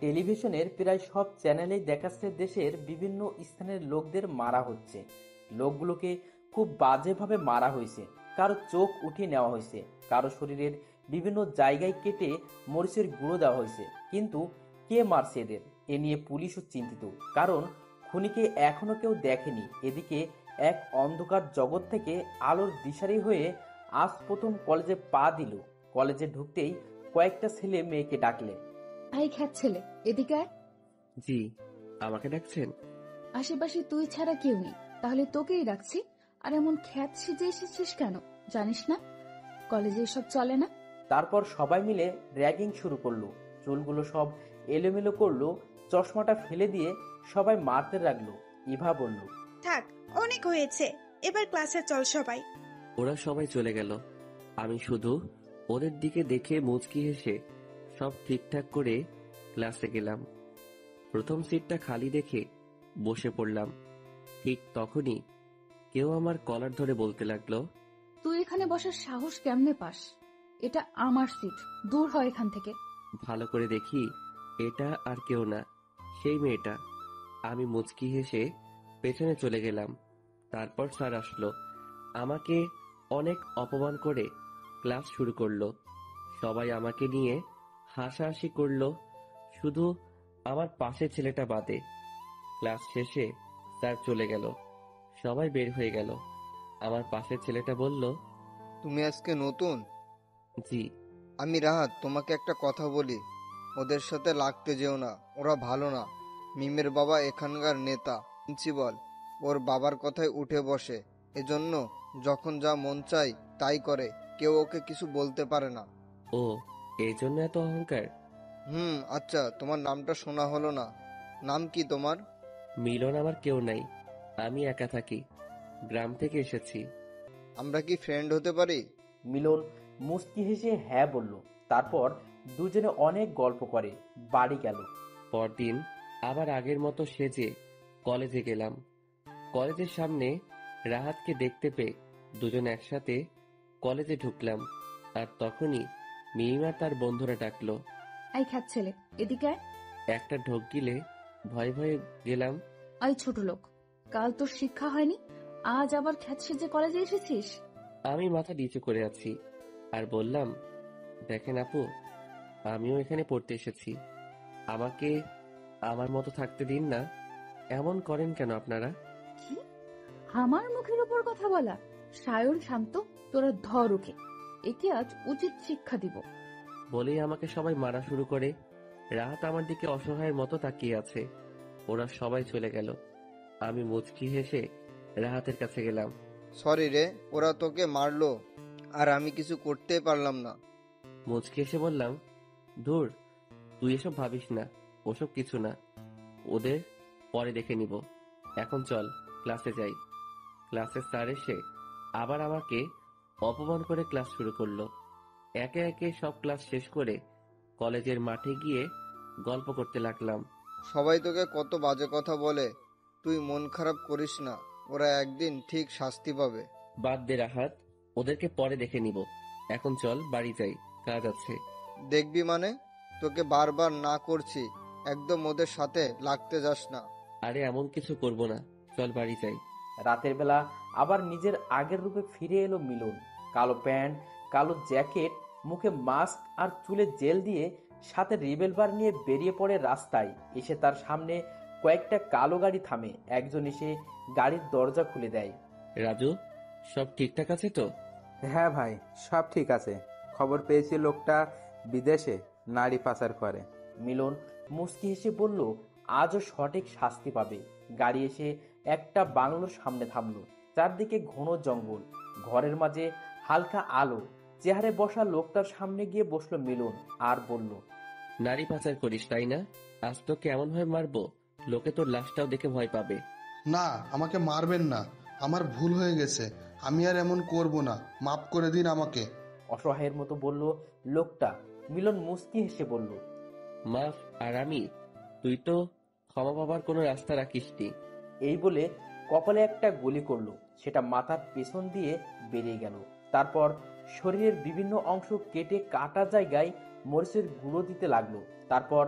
টেলিভিশনের প্রায় সব চ্যানেলেই দেখাচ্ছে দেশের বিভিন্ন স্থানের লোকদের মারা হচ্ছে। লোকগুলোকে খুব বাজেভাবে মারা হয়েছে। কারো চোখ উঠিয়ে নেওয়া হয়েছে, কারো শরীরের বিভিন্ন জায়গায় কেটে মরিচের গুঁড়ো দেওয়া হয়েছে। কিন্তু কে মারছে এদের, এ নিয়ে পুলিশও চিন্তিত, কারণ খুনিকে এখনো কেউ দেখেনি। এদিকে এক অন্ধকার জগৎ থেকে আলোর দিশারি হয়ে আজ প্রথম কলেজে পা দিল। কলেজে ঢুকতেই কয়েকটা ছেলে মেয়েকে ডাকলে। ভাই খ্যাত ছেলে, এদিকে আয়। জি, আমাকে ডাকছেন? আশেপাশে তুই ছাড়া কেউ নেই, তাহলে তোকেই ডাকছি। আর এমন খ্যাত সেজে এসেছিস কেন, জানিস না কলেজে এসব চলে না? তারপর সবাই মিলে র্যাগিং শুরু করলো। চুলগুলো সব এলোমেলো করলো, চশমাটা ফেলে দিয়ে সবাই মারতে লাগলো। ইভা বলল, থাক, অনেক হয়েছে, এবার ক্লাসে চল সবাই। ওরা সবাই চলে গেল। আমি শুধু ওদের দিকে দেখে মুচকি হেসে সব ঠিকঠাক করে ক্লাসে গেলাম। প্রথম সিটটা খালি দেখে বসে পড়লাম। ঠিক তখনই কেউ আমার কলার ধরে বলতে লাগলো, তুই এখানে বসার সাহস কেমনে পাস? এটা আমার সিট, দূর হয় এখান থেকে। ভালো করে দেখি এটা আর কেউ না, সেই মেয়েটা। আমি মুচকি হেসে পেছনে চলে গেলাম। তারপর স্যার আসলো, আমাকে অনেক অপমান করে ক্লাস শুরু করলো। সবাই আমাকে নিয়ে হাসাহাসি করলো, শুধু আমার পাশে ছেলেটা বাদে। ক্লাস শেষে স্যার চলে গেল, সবাই বের হয়ে গেল। আমার পাশের ছেলেটা বলল, তুমি আজকে নতুন? জি। আমি রাহাত, তোমাকে একটা কথা বলি, ওদের সাথে লাগতে যেও না, ওরা ভালো না। মিমের বাবা এখানকার নেতা, প্রিন্সিপাল, ওর বাবার কথায় উঠে বসে, এজন্য যখন যা মন চায় তাই করে, কেউ ওকে কিছু বলতে পারে না। ও, এই জন্য এত অহংকার? আচ্ছা, তোমার নামটা শোনা হলো না, নাম কি তোমার? মিলন আমার কেউ নাই, আমি একা থাকি, গ্রাম থেকে এসেছি। আমরা কি ফ্রেন্ড হতে পারি? মিলন মুচকি হেসে হ্যাঁ বলল। তারপর দুজনে অনেক গল্প করে বাড়ি গেল। পরদিন আবার আগের মতো সেজে কলেজে গেলাম। কলেজের সামনে রাহাতকে দেখতে পেয়ে দুজন একসাথে কলেজে ঢুকলাম। আর তখনই মিমিমা তার বন্ধুরা ডাকলো, আই খ্যাত ছেলে, এদিকে আয়। একটা ঢোক গিলে ভয়ে ভয়ে গেলাম। আই ছোট লোক, কাল তোর শিক্ষা হয়নি, আজ আবার খ্যাত সেজে কলেজে এসেছিস? আমি মাথা নিচু করে আছি আর বললাম, দেখেন আপু, আমিও এখানে পড়তে এসেছি, আমাকে আমার মতো থাকতে দিন না। এমন করেন কেন আপনারা? কি, আমার মুখের উপর কথা বলা? সায়ন, শান্ত, তোরা ধর ওকে, একে আজ উচিত শিক্ষা দিব। বলেই আমাকে সবাই মারা শুরু করে। রাহাত আমার দিকে অসহায়ের মতো তাকিয়ে আছে। ওরা সবাই চলে গেল। আমি মুচকি হেসে রাহাতের কাছে গেলাম। সরি রে, ওরা তোকে মারলো আর আমি কিছু করতে পারলাম না। মুচকি হেসে বললাম, ধুর, তুই এসব ভাবিস না, ওসব কিছু না, ওদের পরে দেখে নিব। এখন চল ক্লাসে যাই। ক্লাসের স্যার এসে আবার আমাকে অপমান করে ক্লাস শুরু করলো। একে একে সব ক্লাস শেষ করে কলেজের মাঠে গিয়ে গল্প করতে লাগলাম। সবাই তোকে কত বাজে কথা বলে, তুই মন খারাপ করিস না, ওরা একদিন ঠিক শাস্তি পাবে। বাদ দে রাহাত, ওদেরকে পরে দেখে নিব। এখন চল বাড়ি যাই, কাজ আছে। দেখবি মানে, তোকে বারবার না করছি, একদম ওদের সাথে লাগতে যাস না। আরে এমন কিছু করব না, চল বাড়ি যাই। রাতের বেলা আবার নিজের আগের রূপে ফিরে এলো মিলন। কালো প্যান্ট, কালো জ্যাকেট, মুখে মাস্ক আর চুলে জেল দিয়ে সাথে রিভলভার নিয়ে বেরিয়ে পড়ে রাস্তায়। এসে তার সামনে কয়েকটা কালো গাড়ি থামে। একজন এসে গাড়ির দরজা খুলে দেয়। রাজু, সব ঠিকঠাক আছে তো? হ্যাঁ ভাই, সব ঠিক আছে। খবর পেয়েছি লোকটা বিদেশে নারী পাচার করে। মিলন মুচকি হেসে বলল, আজও সঠিক শাস্তি পাবে। গাড়ি এসে একটা বাংলোর সামনে থামলো। চারদিকে ঘন জঙ্গল, ঘরের মাঝে হালকা আলো। চেহারে বসা লোকটার সামনে গিয়ে বসলো মিলন আর বলল, নারী পাচার করিস তাই না? আজ তো কেমন হয় মারবো, লোকে তোর লাশটাও দেখে ভয় পাবে। না, আমাকে মারবেন না, আমার ভুল হয়ে গেছে, আমি আর এমন করব না, মাফ করে দিন আমাকে। অসহায়ের মতো বলল লোকটা। মিলন মুচকি হেসে বলল, মাফ আর আমি? তুই তো ক্ষমা পাবার কোনো রাস্তা রাখিসনি। এই বলে কপালে একটা গুলি করলো। সেটা মাথার পেছন দিয়ে বেরিয়ে গেল। তারপর শরীরের বিভিন্ন অংশ কেটে কাটা জায়গায় মরিচের গুঁড়ো দিতে লাগলো। তারপর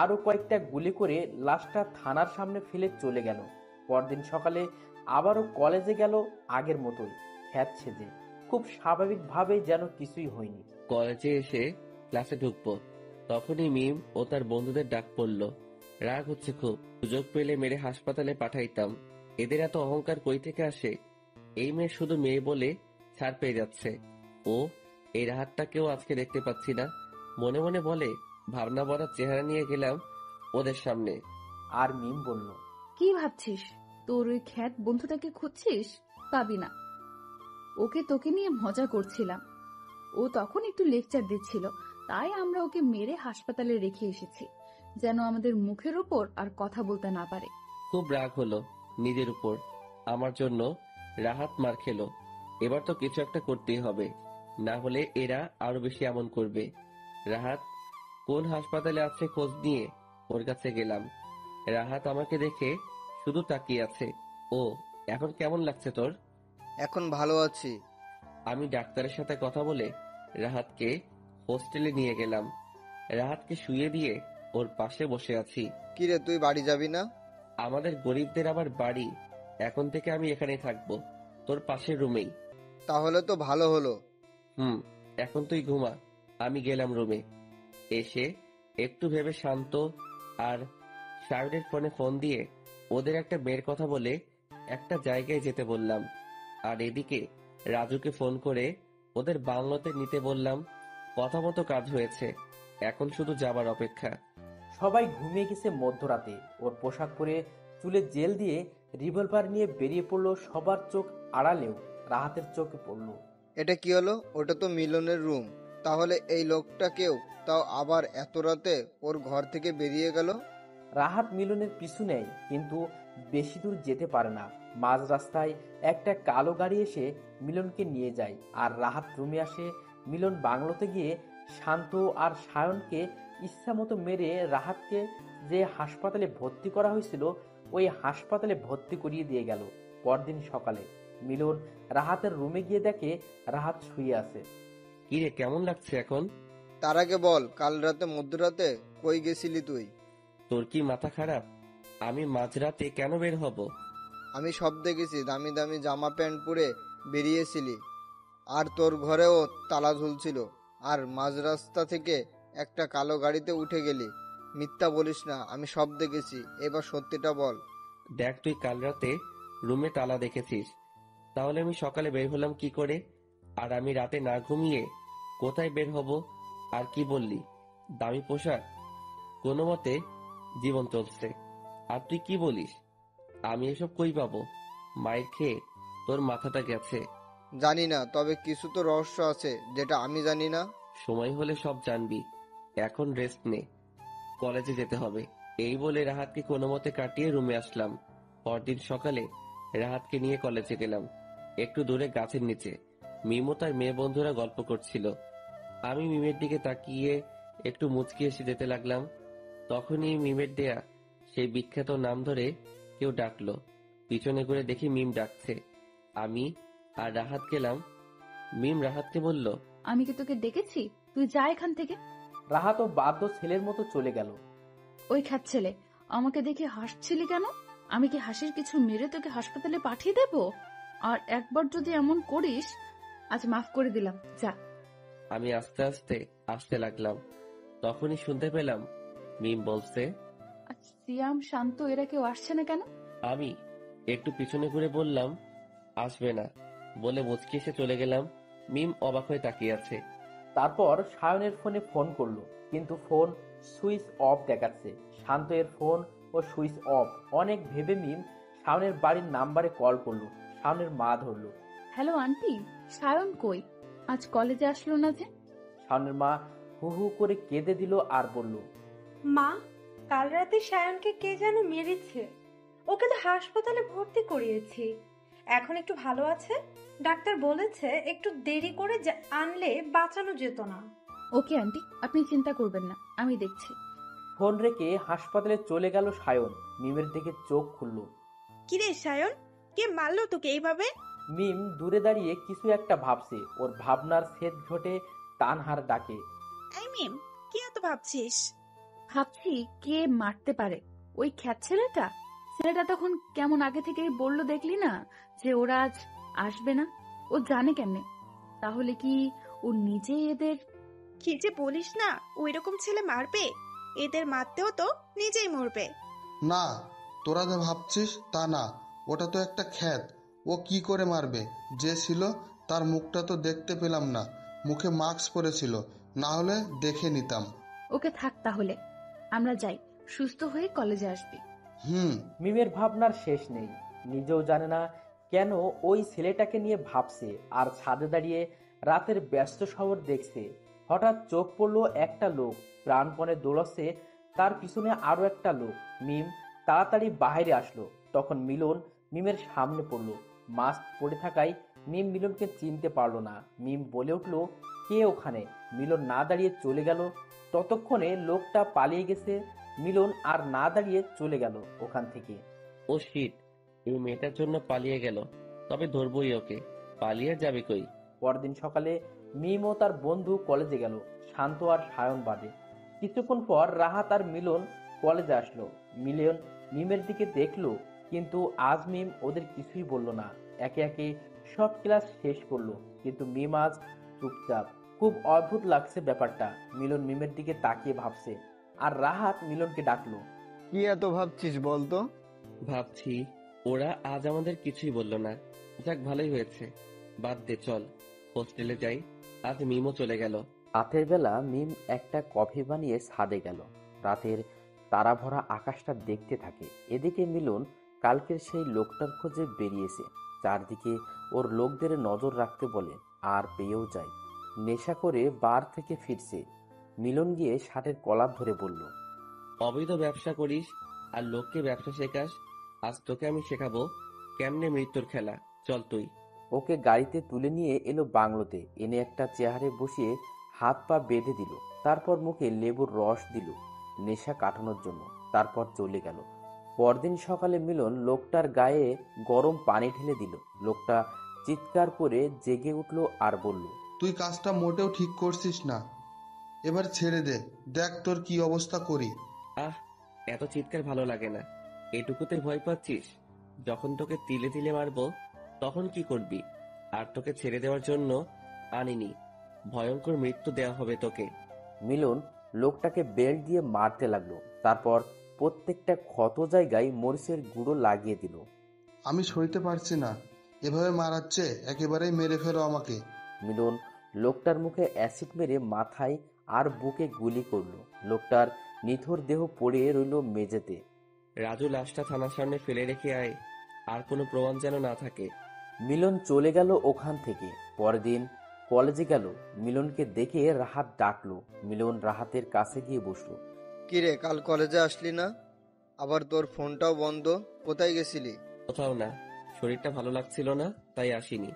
আরো কয়েকটা গুলি করে লাশটা থানার সামনে ফেলে চলে গেল। পরদিন সকালে আবারও কলেজে গেল আগের মতোই, খ্যাত সেজে, খুব স্বাভাবিকভাবেই যেন কিছুই হয়নি। কলেজে এসে ক্লাসে ঢুকবো, তখনই মিম ও তার বন্ধুদের ডাক পড়লো। রাগ হচ্ছে খুব, সুযোগ পেলে মেরে হাসপাতালে পাঠাইতাম। এদের এত অহংকার কই থেকে আসে? এই মেয়ে শুধু মেয়ে বলে ছাড় পেয়ে যাচ্ছে। ও এই রাহাতটাকেও আজকে দেখতে পাচ্ছি না। মনে মনে বলে, ভাবনা ভরা চেহারা নিয়ে গেলাম ওদের সামনে। আর মিম বলল, কি ভাবছিস? তোর ওই খ্যাত বন্ধুটাকে খুঁজছিস? পাবি না। ওকে তোকে নিয়ে মজা করছিলাম। ও তখন একটু লেকচার দিচ্ছিল, তাই আমরা ওকে মেরে হাসপাতালে রেখে এসেছি, যেন আমাদের মুখের ওপর আর কথা বলতে না পারে। খুব রাগ হলো নিজের উপর। আমার জন্য রাহাত মার খেলো। এবার তো কিছু একটা করতেই হবে, না হলে এরা আরো বেশি এমন করবে। রাহাত কোন হাসপাতালে আছে খোঁজ নিয়ে ওর কাছে গেলাম। রাহাত আমাকে দেখে শুধু তাকিয়ে আছে। ও, এখন কেমন লাগছে তোর? এখন ভালো আছি। আমি ডাক্তারের সাথে কথা বলে রাহাতকে হোস্টেলে নিয়ে গেলাম। রাহাতকে শুইয়ে দিয়ে ওর পাশে বসে আছি। কিরে, তুই বাড়ি যাবি না? আমাদের গরিবদের আবার বাড়ি? এখন থেকে আমি এখানেই থাকবো, তোর পাশের রুমেই। তাহলে তো ভালো হলো। এখন তুই ঘুমা। আমি গেলাম রুমে। এসে একটু ভেবে শান্ত আর শারদের ফোনে ফোন দিয়ে ওদের একটা মেয়ের কথা বলে একটা জায়গায় যেতে বললাম। আর এদিকে রাজুকে ফোন করে ওদের বাংলোতে নিতে বললাম। কথা মতো কাজ হয়েছে, এখন শুধু যাবার অপেক্ষা। সবাই ঘুমিয়ে গেছে মধ্যরাতে। ওর পোশাক পরে চুলে জেল দিয়ে রিভলভার নিয়ে বেরিয়ে পড়লো। সবার চোখ আড়ালেও রাহাতের চোখে পড়লো। এটা কি হলো? ওটা তো মিলনের রুম। তাহলে এই লোকটাকেও, তাও আবার এত রাতে ওর ঘর থেকে বেরিয়ে গেল? রাহাত মিলনের পিছু নেয়, কিন্তু বেশি দূর যেতে পারে না। মাঝ রাস্তায় একটা কালো গাড়ি এসে মিলনকে নিয়ে যায়। আর রাহাত রুমে আসে। মিলন বাংলোতে গিয়ে শান্ত আর সায়নকে ইচ্ছা মতো মেরে রাহাতকে যে হাসপাতালে ভর্তি করা হয়েছিল ওই হাসপাতালে ভর্তি করিয়ে দিয়ে গেল। পরদিন সকালে মিলন রাহাতের রুমে গিয়ে দেখে রাহাত শুয়ে আছে। কিরে, কেমন লাগছে এখন? তার আগে বল, কাল রাতে মধ্যরাতে কই গেছিলি তুই? তোর কি মাথা খারাপ? আমি মাঝরাতে কেন বের হব? আমি সব দেখেছি। দামি দামি জামা প্যান্ট পরে বেরিয়েছিলি, আর তোর ঘরেও তালা ঝুলছিল, আর মাঝ রাস্তা থেকে একটা কালো গাড়িতে উঠে গেলি। মিথ্যা বলিস না, আমি সব দেখেছি। এবার সত্যিটা বল। দেখ, তুই কাল রাতে রুমে তালা দেখেছিস, তাহলে আমি সকালে বের হলাম কি করে? আর আমি রাতে না ঘুমিয়ে কোথায় বের হব? আর কি বললি, দামি পোশাক? কোনো মতে জীবন চলছে। আর তুই কি বলিস? আমি এসব কই পাবো? মায়ের খেয়ে তোর মাথাটা গেছে। জানি না, তবে কিছু তো রহস্য আছে যেটা আমি জানি না। সময় হলে সব জানবি। এখন রেস্ট নে, কলেজে যেতে হবে। এই বলে রাহাতকে কোনো মতে কাটিয়ে রুমে আসলাম। পরদিন সকালে রাহাতকে নিয়ে কলেজে গেলাম। একটু দূরে গাছের নিচে মিমো তার মেয়ে বন্ধুরা গল্প করছিল। আমি মিমের দিকে তাকিয়ে একটু মুচকি এসে যেতে লাগলাম। তখনই মিমের দেয়া সেই বিখ্যাত নাম ধরে কেউ ডাকলো। পিছনে ঘুরে দেখি মিম ডাকছে। আমি আর রাহাত গেলাম। মিম রাহাতকে বলল, আমি কি তোকে ডেকেছি? তুই যা এখান থেকে। রাহাতও বাধ্য ছেলের মতো চলে গেল। ওই খ্যাত ছেলে, আমাকে দেখে হাসছিলি কেন? আমি কি হাসির কিছু মেরে তোকে হাসপাতালে পাঠিয়ে দেব? আর একবার যদি এমন করিস, আজ মাফ করে দিলাম, যা। আমি আস্তে আস্তে আসতে লাগলাম। তখনই শুনতে পেলাম মিম বলছে, আজ সিয়াম, শান্ত এরা কেউ আসছে না কেন? আমি একটু পিছনে ঘুরে বললাম, আসবে না বলে মুচকি এসে চলে গেলাম। মিম অবাক হয়ে তাকিয়ে আছে। তারপর সায়নের ফোনে ফোন করলো, কিন্তু ফোন সুইচ অফ দেখাচ্ছে। শান্ত এর ফোন ও সুইচ অফ। অনেক ভেবে মিম শাওনের বাড়ির নাম্বারে কল করলো। শাওনের মা ধরলো। হ্যালো আন্টি, সায়ন কই? আজ কলেজে আসলো না যে? শাওনের মা হু হু করে কেঁদে দিল আর বলল, মা, কাল রাতে সায়নকে কে যেন মেরেছে। ওকে তো হাসপাতালে ভর্তি করিয়েছি, এখন একটু ভালো আছে। ডাক্তার বলেছে একটু দেরি করে আনলে বাঁচানো যেত না। ওকে আন্টি, আপনি চিন্তা করবেন না, আমি দেখছি। ফোন রেখে হাসপাতালে চলে গেল সায়ন। মিমের দিকে চোখ খুলল। কিরে সায়ন, কে মারলো তোকে এইভাবে? মিম দূরে দাঁড়িয়ে কিছু একটা ভাবছে। ওর ভাবনার ছেদ ঘটে তানহার ডাকে। এই মিম, কি এত ভাবছিস? ভাবছি কে মারতে পারে। ওই খ্যাত ছেলেটা? ছেলেটা তখন কেমন আগে থেকেই বললো, দেখলি না যে ওরা আজ আসবে না? ও জানে কেমনে? তাহলে কি ও নিজেই এদের? কি যে বলিস না, ওই রকম ছেলে মারবে? এদের মারতেও তো নিজেই মরবে। না, তোরা যা ভাবছিস তা না। ওটা তো একটা খ্যাত। ও কি করে মারবে? যে ছিল তার মুখটা তো দেখতে পেলাম না। মুখে মাস্ক পরেছিল, না হলে দেখে নিতাম। ওকে থাক তাহলে, আমরা যাই, সুস্থ হয়ে কলেজে আসবি। হুম। মিমের ভাবনার শেষ নেই। নিজেও জানে না কেন ওই ছেলেটাকে নিয়ে ভাবছে আর ছাদে দাঁড়িয়ে রাতের ব্যস্ত শহর দেখছে। হঠাৎ চোখ পড়লো একটা লোক প্রাণপণে দৌড়াচ্ছে, তার পিছনে আরো একটা লোক। মিম তাড়াতাড়ি বাইরে আসলো। তখন মিলন মিমের সামনে পড়লো। মাস্ক পরে থাকায় মিম মিলনকে চিনতে পারলো না। মিম বলে উঠলো, কে ওখানে? মিলন না দাঁড়িয়ে চলে গেল। ততক্ষণে লোকটা পালিয়ে গেছে। মিলন আর না দাঁড়িয়ে চলে গেল ওখান থেকে। ও শিট, এই মেয়েটার জন্য পালিয়ে গেল। তবে ধরবই ওকে। পালিয়ে যাবে কই? পরদিন সকালে মিম ও তার বন্ধু কলেজে গেল, শান্ত আর সায়ন বাদে। কিছুক্ষণ পর রাহাত আর মিলন কলেজে আসলো। মিলন মিমের দিকে দেখলো, কিন্তু আজ মিম ওদের কিছুই বলল না। একে একে সব ক্লাস শেষ করলো, কিন্তু মিম আজ চুপচাপ। খুব অদ্ভুত লাগছে ব্যাপারটা। মিলন মিমের দিকে তাকিয়ে ভাবছে, আর রাহাত মিলনকে ডাকলো। কি এত ভাবছিস বলতো? ভাবছি ওরা আজ আমাদের কিছুই বললো না। যাক, ভালোই হয়েছে। বাদ দে, চল হোস্টেলে যাই। আজ মিমও চলে গেল। রাতের বেলা মিম একটা কফি বানিয়ে ছাদে গেল। রাতের তারা ভরা আকাশটা দেখতে থাকে। এদিকে মিলন কালকের সেই লোকটার খোঁজে বেরিয়েছে। চারদিকে ওর লোকদের নজর রাখতে বলে, আর পেয়েও যায়। নেশা করে বার থেকে ফিরছে। মিলন গিয়ে শার্টের কলার ধরে বলল, অবৈধ ব্যবসা করিস আর লোককে ব্যবসা শেখাস। আজ তোকে আমি শেখাবো কেমনে মৃত্যুর খেলা। চল তুই। ওকে গাড়িতে তুলে নিয়ে এলো বাংলোতে। এনে একটা চেয়ারে বসিয়ে হাত পা বেঁধে দিল। তারপর মুখে লেবুর রস দিল নেশা কাটানোর জন্য। তারপর চলে গেল। পরদিন সকালে মিলন লোকটার গায়ে গরম পানি ঢেলে দিল। লোকটা চিৎকার করে জেগে উঠল আর বলল, তুই কাজটা মোটেও ঠিক করছিস না। এবার ছেড়ে দে, দেখ তোর কি অবস্থা করি। আহ, এত চিৎকার ভালো লাগে না। এটুকুতে ভয় পাচ্ছিস? যখন তোকে তিলে তিলে মারবো তখন কি করবি? আর তোকে ছেড়ে দেওয়ার জন্য আনিনি। ভয়ঙ্কর মৃত্যু দেওয়া হবে তোকে। মিলন লোকটাকে বেল্ট দিয়ে মারতে লাগলো। তারপর প্রত্যেকটা ক্ষত জায়গায় মরিচের গুঁড়ো লাগিয়ে দিল। আমি সইতে পারছি না। এভাবে মারাচ্ছে, একেবারেই মেরে ফেলো আমাকে। মিলন লোকটার মুখে অ্যাসিড মেরে মাথায় আর বুকে গুলি করলো। লোকটার নিথর দেহ পড়ে রইল মেঝেতে। রাজু, লাশটা থানার সামনে ফেলে রেখে আয়, আর কোনো প্রমাণ যেন না থাকে। মিলন চলে গেল ওখান থেকে। পরের দিন কলেজে গেল। মিলনকে দেখে রাহাত ডাকলো। মিলন রাহাতের কাছে গিয়ে বসলো। কিরে, কাল কলেজে আসলি না? আবার তোর ফোনটাও বন্ধ। কোথায় গেছিলি? কোথাও না, শরীরটা ভালো লাগছিল না, তাই আসিনি।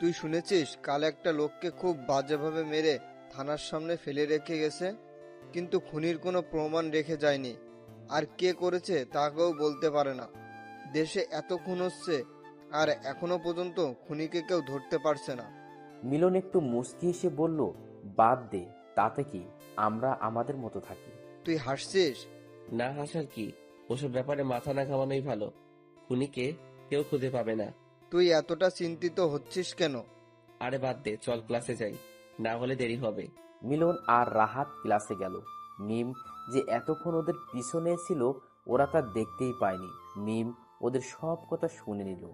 তুই শুনেছিস কাল একটা লোককে খুব বাজেভাবে মেরে থানার সামনে ফেলে রেখে গেছে, কিন্তু খুনির কোনো প্রমাণ রেখে যায়নি। আর কে করেছে তাকেও বলতে পারে না। দেশে এত খুন হচ্ছে আর এখনো পর্যন্ত খুনিকে কেউ ধরতে পারছে না। মিলন একটু মুচকি হেসে বলল, বাদ দে, তাতে কি, আমরা আমাদের মতো থাকি। তুই হাসছিস? না হাসার কি, ওসব ব্যাপারে মাথা না ঘামানোই ভালো। খুনিকে কেউ খুঁজে পাবে না। তুই এতটা চিন্তিত হচ্ছিস কেন? আরে বাদ দে, চল ক্লাসে যাই, না হলে দেরি হবে। মিলন আর রাহাত ক্লাসে গেল। মিম যে এতক্ষণ ওদের পিছনে ছিল ওরা তা দেখতেই পায়নি। মিম ওদের সব কথা শুনে নিল।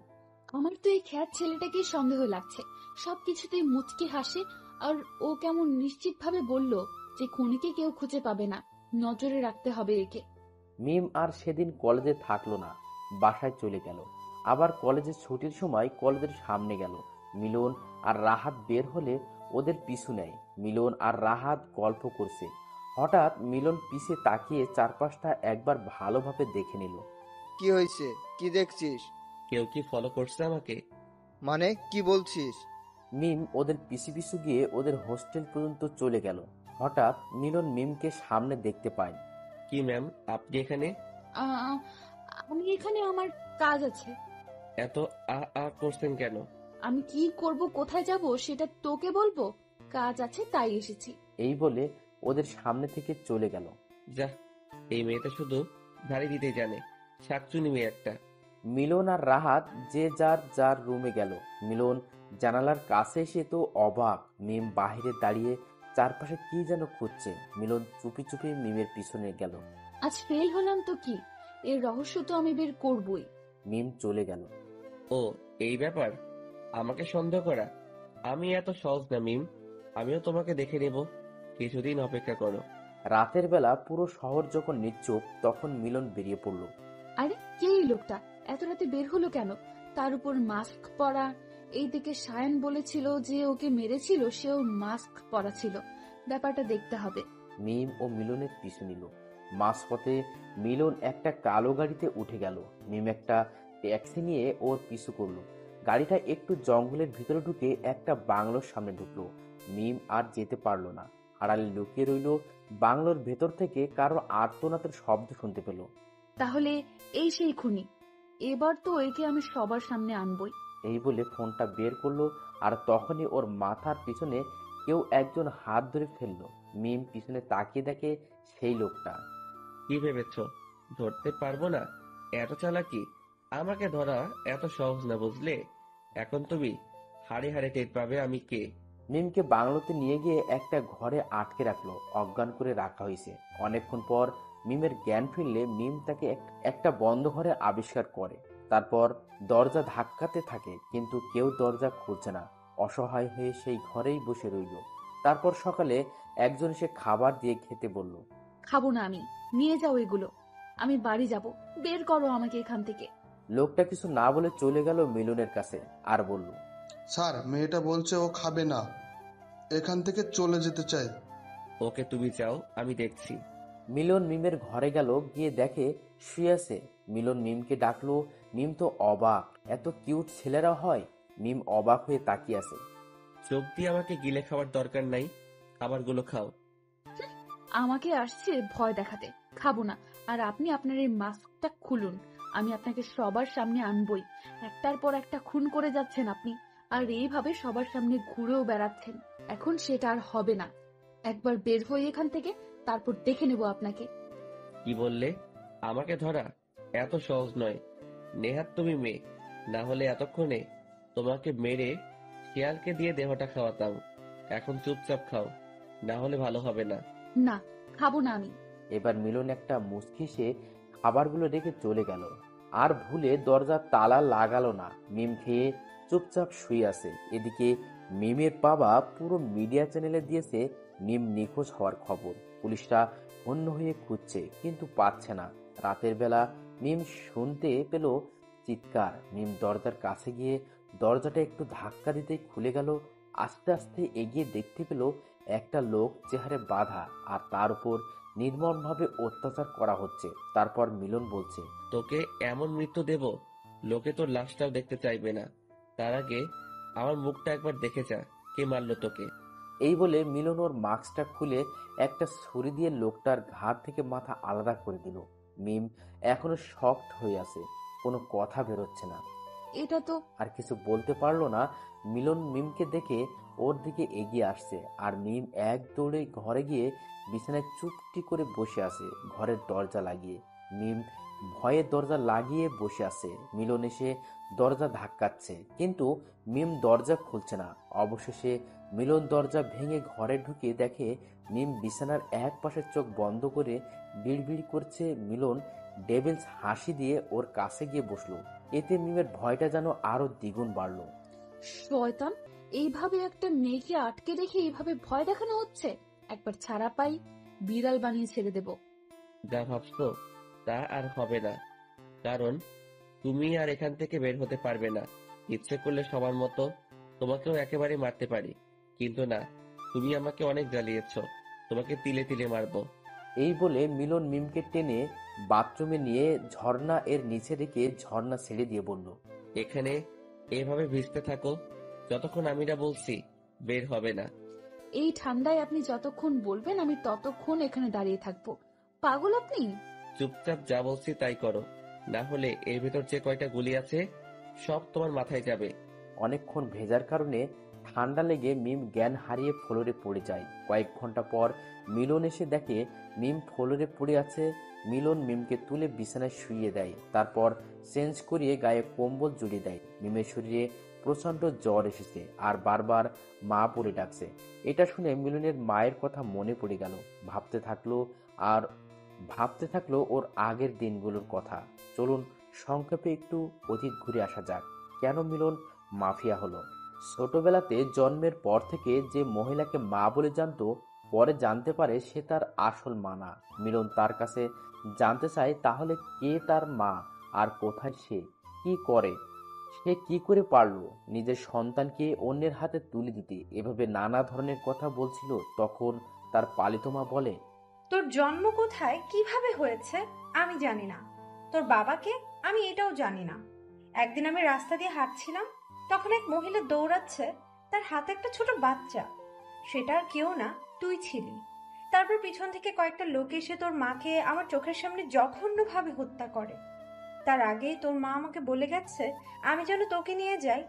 আমার তো এই খ্যাত ছেলেটাকে সন্দেহ লাগছে। সবকিছুতেই মুচকি হাসে, আর ও কেমন নিশ্চিত ভাবে বলল যে খুনিকে কেউ খুঁজে পাবে না, নজরে রাখতে হবে একে। মিম আর সেদিন কলেজে থাকলো না, বাসায় চলে গেল। আবার কলেজের ছুটির সময় কলেজের সামনে গেল। মিলন আর রাহাত বের হলে ওদের পিছু নেয়। মিলন আর রাহাত গল্প করছে। হঠাৎ মিলন পিছে তাকিয়ে চারপাশটা একবার ভালোভাবে দেখে নিল। কি হয়েছে? কি দেখছিস? কেউ কি ফলো করছে আমাকে? মানে কি বলছিস? মিম ওদের পিছু পিছু গিয়ে ওদের হোস্টেল পর্যন্ত চলে গেল। হঠাৎ মিলন মিমকে সামনে দেখতে পায়। কি ম্যাম, আপনি এখানে? আ- আমি এখানে, আমার কাজ আছে। এত করছেন কেন? আমি কি করব, কোথায় যাব সেটা তোকে বলবো? কাজ আছে তাই এসেছি। এই বলে ওদের সামনে থেকে চলে গেল। যা, এই মেয়েটা শুধু ধাড়ি দিতে জানে, শাকচুনি মেয়ে একটা। মিলন আর রাহাত যে যার যার রুমে গেল। মিলন জানালার কাছে এসে তো অবাক। মিম বাহিরে দাঁড়িয়ে চারপাশে কি যেন খুঁজছে। মিলন চুপি চুপি মিমের পিছনে গেল। আজ ফেল হলাম তো কি, এর রহস্য তো আমি বের করবই। মিম চলে গেল। ও, এই ব্যাপার, আমাকে সন্দেহ করা? আমি এত সহজ না মিম, আমিও তোমাকে দেখে নেব, কিছুদিন অপেক্ষা করো। রাতের বেলা পুরো শহর যখন নিশ্চুপ, তখন মিলন বেরিয়ে পড়ল। আরে কে এই লোকটা, এত রাতে বের হলো কেন? তার উপর মাস্ক পরা। এইদিকে সায়ন বলেছিল যে ওকে মেরেছিল, সেও মাস্ক পরা ছিল। ব্যাপারটা দেখতে হবে। মিম ও মিলনের পিছু নিল। মাঝপথে মিলন একটা কালো গাড়িতে উঠে গেল। মিম একটা ট্যাক্সি নিয়ে ওর পিছু করলো। গাড়িটা একটু জঙ্গলের ভিতরে ঢুকে একটা বাংলোর সামনে ঢুকলো। মিম আর যেতে পারলো না, আড়ালে লুকিয়ে রইল। বাংলোর ভেতর থেকে কারো আর্তনাদের শব্দ শুনতে পেল। তাহলে এই সেই খুনি, এবার তো একে আমি সবার সামনে আনবই। এই বলে ফোনটা বের করলো, আর তখনই ওর মাথার পিছনে কেউ একজন হাত ধরে ফেললো। মিম পিছনে তাকিয়ে দেখে সেই লোকটা। কি ভেবেছ ধরতে পারবো না? এত চালাকি? আমাকে ধরা এত সহজ না, বুঝলে? এখন তুমি হাড়ে হাড়ে টের পাবে আমি কে। মিমকে বাংলোতে নিয়ে গিয়ে একটা ঘরে আটকে রাখলো, অজ্ঞান করে রাখা হয়েছে। অনেকক্ষণ পর মিমের জ্ঞান ফিরলে মিম তাকে একটা বন্ধ ঘরে আবিষ্কার করে। তারপর দরজা ধাক্কাতে থাকে, কিন্তু কেউ দরজা খুলছে না। অসহায় হয়ে সেই ঘরেই বসে রইল। তারপর সকালে একজন এসে খাবার দিয়ে খেতে বলল। খাবো না আমি, নিয়ে যাও এগুলো, আমি বাড়ি যাব, বের করো আমাকে এখান থেকে। লোকটা কিছু না বলে চলে গেল মিলনের কাছে, আর বলল, স্যার, মেয়েটা বলছে ও খাবে না, এখান থেকে চলে যেতে চাই। ওকে তুমি যাও, আমি দেখছি। মিলন মিমের ঘরে গেল, গিয়ে দেখে শুয়ে আছে। মিলন মিমকে ডাকলো। মিম তো অবাক, এত কিউট ছেলেরা হয়। মিম অবাক হয়ে তাকিয়ে আছে। চোখ দিয়ে আমাকে গিলে খাওয়ার দরকার নাই, খাবারগুলো খাও। আমাকে আসছে ভয় দেখাতে, খাবো না। আর আপনি আপনার এই মাস্কটা খুলুন, আমি আপনাকে সবার সামনে আনবই। একটার পর একটা খুন করে যাচ্ছেন আপনি, আর এইভাবে সবার সামনে ঘুরেও বেড়াচ্ছেন। এখন সেটা আর হবে না। একবার বের হয়ে এখান থেকে, তারপর দেখে নেব আপনাকে। কি বললে? আমাকে ধরা এত সহজ নয়। নেহাত তুমি মেয়ে, না হলে এতক্ষণে তোমাকে মেরে শিয়ালকে দিয়ে দেহটা খাওয়াতাম। এখন চুপচাপ খাও, না হলে ভালো হবে না। না, খাবো না আমি। এবার মিলন একটা মুচকি সে খাবারগুলো রেখে চলে গেল, আর ভুলে দরজার তালা লাগালো না। মিম খেয়ে চুপচাপ শুয়ে আছে। এদিকে মিমের বাবা পুরো মিডিয়া চ্যানেলে দিয়েছে মিম নিখোঁজ হওয়ার খবর। পুলিশরা হন্য হয়ে খুঁজছে, কিন্তু পাচ্ছে না। রাতের বেলা মিম শুনতে পেল চিৎকার। মিম দরজার কাছে গিয়ে দরজাটা একটু ধাক্কা দিতেই খুলে গেল। আস্তে আস্তে এগিয়ে দেখতে পেল একটা লোক চেহারে বাঁধা, আর তার উপর নির্মমভাবে অত্যাচার করা হচ্ছে। তারপর মিলন বলছে, তোকে এমন মৃত্যু দেব, লোকে তোর লাশটাও দেখতে চাইবে না। তার আগে আমার মুখটা একবার দেখে যা, কে মারলো তোকে। এই বলে মিলন ওর মাস্কটা খুলে একটা ছুরি দিয়ে লোকটার ঘাড় থেকে মাথা আলাদা করে দিল। মিম এখনো শকড হয়ে আছে, কোনো কথা বেরোচ্ছে না। এটা তো আর কিছু বলতে পারলো না। মিলন মিমকে দেখে ওর দিকে এগিয়ে আসছে, আর মিম এক দৌড়ে ঘরে গিয়ে বিছানায় চুপটি করে বসে আছে, ঘরের দরজা লাগিয়ে। মিম ভয়ে দরজা লাগিয়ে বসে আছে। মিলন এসে দরজা ধাক্কাচ্ছে, কিন্তু মিম দরজা খুলছে না। অবশেষে মিলন দরজা ভেঙে ঘরে ঢুকে দেখে মিম বিছানার এক পাশে চোখ বন্ধ করে বিড়বিড় করছে। মিলন ডেভিলস হাসি দিয়ে ওর কাছে গিয়ে বসলো। এতে মিমের ভয়টা যেন আরো দ্বিগুণ বাড়লো। শয়তান, এইভাবে একটা মেয়েকে আটকে রেখে এইভাবে ভয় দেখানো হচ্ছে। একবার ছাড়া পাই, বিড়াল বানিয়ে ছেড়ে দেব। যা ভাবছো তা আর হবে না, কারণ তুমি আর এখান থেকে বের হতে পারবে না। ইচ্ছে করলে সবার মতো তোমাকেও একেবারে মারতে পারি, কিন্তু না, তুমি আমাকে অনেক জ্বালিয়েছো, তোমাকে তিলে তিলে মারবো। এই বলে মিলন মিমকে টেনে বাথরুমে নিয়ে ঝর্ণা এর নিচে রেখে ঝর্ণা ছেড়ে দিয়ে বলল, এখানে এভাবে ভিজতে থাকো যতক্ষণ আমি না বলছি বের হবে না। এই ঠান্ডায় আপনি যতক্ষণ বলবেন আমি ততক্ষণ এখানে দাঁড়িয়ে থাকবো। পাগল আপনি? চুপচাপ যা বলছি তাই করো, না হলে এর ভেতর যে কয়টা গুলি আছে সব তোমার মাথায় যাবে। অনেকক্ষণ ভেজার কারণে ঠান্ডা লেগে মিম জ্ঞান হারিয়ে ফ্লোরে পড়ে যায়। কয়েক ঘন্টা পর মিলন এসে দেখে মিম ফ্লোরে পড়ে আছে। মিলন মিমকে তুলে বিছানায় শুইয়ে দেয়, তারপর চেঞ্জ করিয়ে গায়ে কম্বল জড়িয়ে দেয়। মিমের শরীরে প্রচন্ড জ্বর এসেছে আর বারবার মা বলে ডাকছে। এটা শুনে মিলনের মায়ের কথা মনে পড়ে গেল। ভাবতে থাকলো ওর আগের দিনগুলোর কথা। চলুন সংক্ষেপে একটু অতীত ঘুরে আসা যাক। কেন মিলন মাফিয়া হলো? ছোটবেলাতে জন্মের পর থেকে যে মহিলাকে মা বলে জানতো, পরে জানতে পারে সে তার আসল মা না। মিলন তার কাছে জানতে চায় তাহলে কে তার মা আর কোথায় সে, কি করে, সে কি করে পারলো নিজের সন্তানকে অন্যের হাতে তুলে দিতে। এভাবে নানা ধরনের কথা বলছিল। তখন তার পালিত মা বলে, তোর জন্ম কোথায়, কিভাবে হয়েছে আমি জানি না, তোর বাবাকে আমি এটাও জানি না। একদিন আমি রাস্তা দিয়ে হাঁটছিলাম, তখন এক মহিলা দৌড়াচ্ছে, তার হাতে একটা ছোট বাচ্চা। সেটা আর কেউ না, তুই ছিলি। তারপর পিছন থেকে কয়েকটা লোক এসে তোর মাকে আমার চোখের সামনে জঘন্যভাবে হত্যা করে। তার আগেই তোর মা আমাকে বলে গেছে আমি যেন তোকে নিয়ে যাই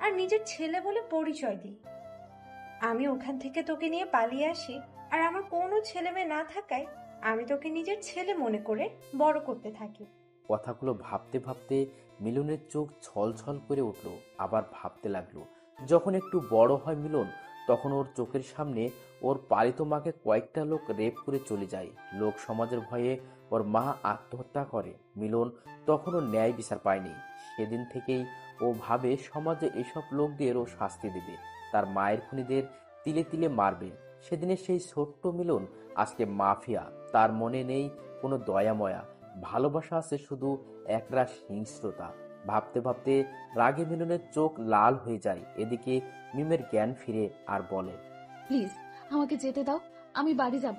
আর নিজের ছেলে বলে পরিচয় দিই। আমি ওখান থেকে তোকে নিয়ে পালিয়ে আসি, আর আমার কোনো ছেলে মেয়ে না থাকায় আমি তোকে নিজের ছেলে মনে করে বড় করতে থাকি। কথাগুলো ভাবতে ভাবতে মিলনের চোখ ছলছল করে উঠল। আবার ভাবতে লাগলো, যখন একটু বড় হয় মিলন, তখন ওর চোখের সামনে ওর পালিত মাকে কয়েকটা লোক রেপ করে চলে যায়। লোক সমাজের ভয়ে ওর মা আত্মহত্যা করে। মিলন তখনও ন্যায় বিচার পায়নি। সেদিন থেকেই ও ভাবে সমাজে এসব লোকদের ও শাস্তি দেবে, তার মায়ের খুনিদের তিলে তিলে মারবে। সেদিনের সেই ছোট্ট মিলন আজকে মাফিয়া। তার মনে নেই কোনো দয়াময়া, ভালোবাসা আছে শুধু একরাশ হিংস্রতা। ভাবতে ভাবতে রাগে মিলনের চোখ লাল হয়ে যায়। এদিকে মিমের জ্ঞান ফিরে আর বলে, প্লিজ আমাকে যেতে দাও, আমি বাড়ি যাব।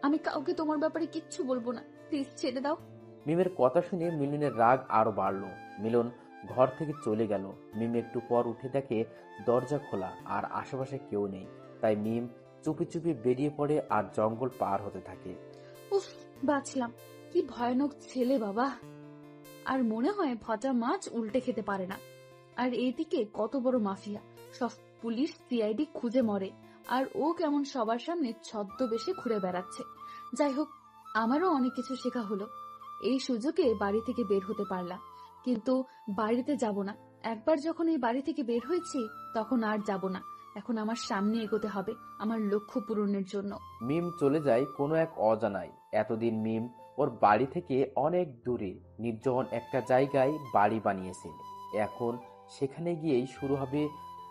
আমি কাউকে তোমার ব্যাপারে কিচ্ছু বলবো না, প্লিজ ছেড়ে দাও। মিমের কথা শুনে মিলনের রাগ আরো বাড়লো। মিলন ঘর থেকে চলে গেল। মিম একটু পর উঠে দেখে দরজা খোলা আর আশেপাশে কেউ নেই। তাই মিম চুপি চুপি বেরিয়ে পড়ে আর জঙ্গল পার হতে থাকে। উফ, বাঁচলাম। কি ভয়ানক ছেলে বাবা। আর মনে হয় ভজা মাছ উল্টে খেতে পারে না। আর এইদিকে কত বড় মাফিয়া, সব পুলিশ সিআইডি খুঁজে মরে, আর ও কেমন সবার সামনে ছদ্মবেশে ঘুরে বেড়াচ্ছে। যাই হোক, আমারও অনেক কিছু শেখা হলো। এই সুযোগে বাড়ি থেকে বের হতে পারলাম, কিন্তু বাড়িতে যাব না। একবার যখন এই বাড়ি থেকে বের হয়েছি, তখন আর যাব না। এখন আমার সামনে এগোতে হবে আমার লক্ষ্য পূরণের জন্য। মিম চলে যায় কোনো এক অজানায়। এতদিন মিম ওর বাড়ি থেকে অনেক দূরে নির্জন একটা জায়গায় বাড়ি বানিয়েছে। এখন সেখানে গিয়েই শুরু হবে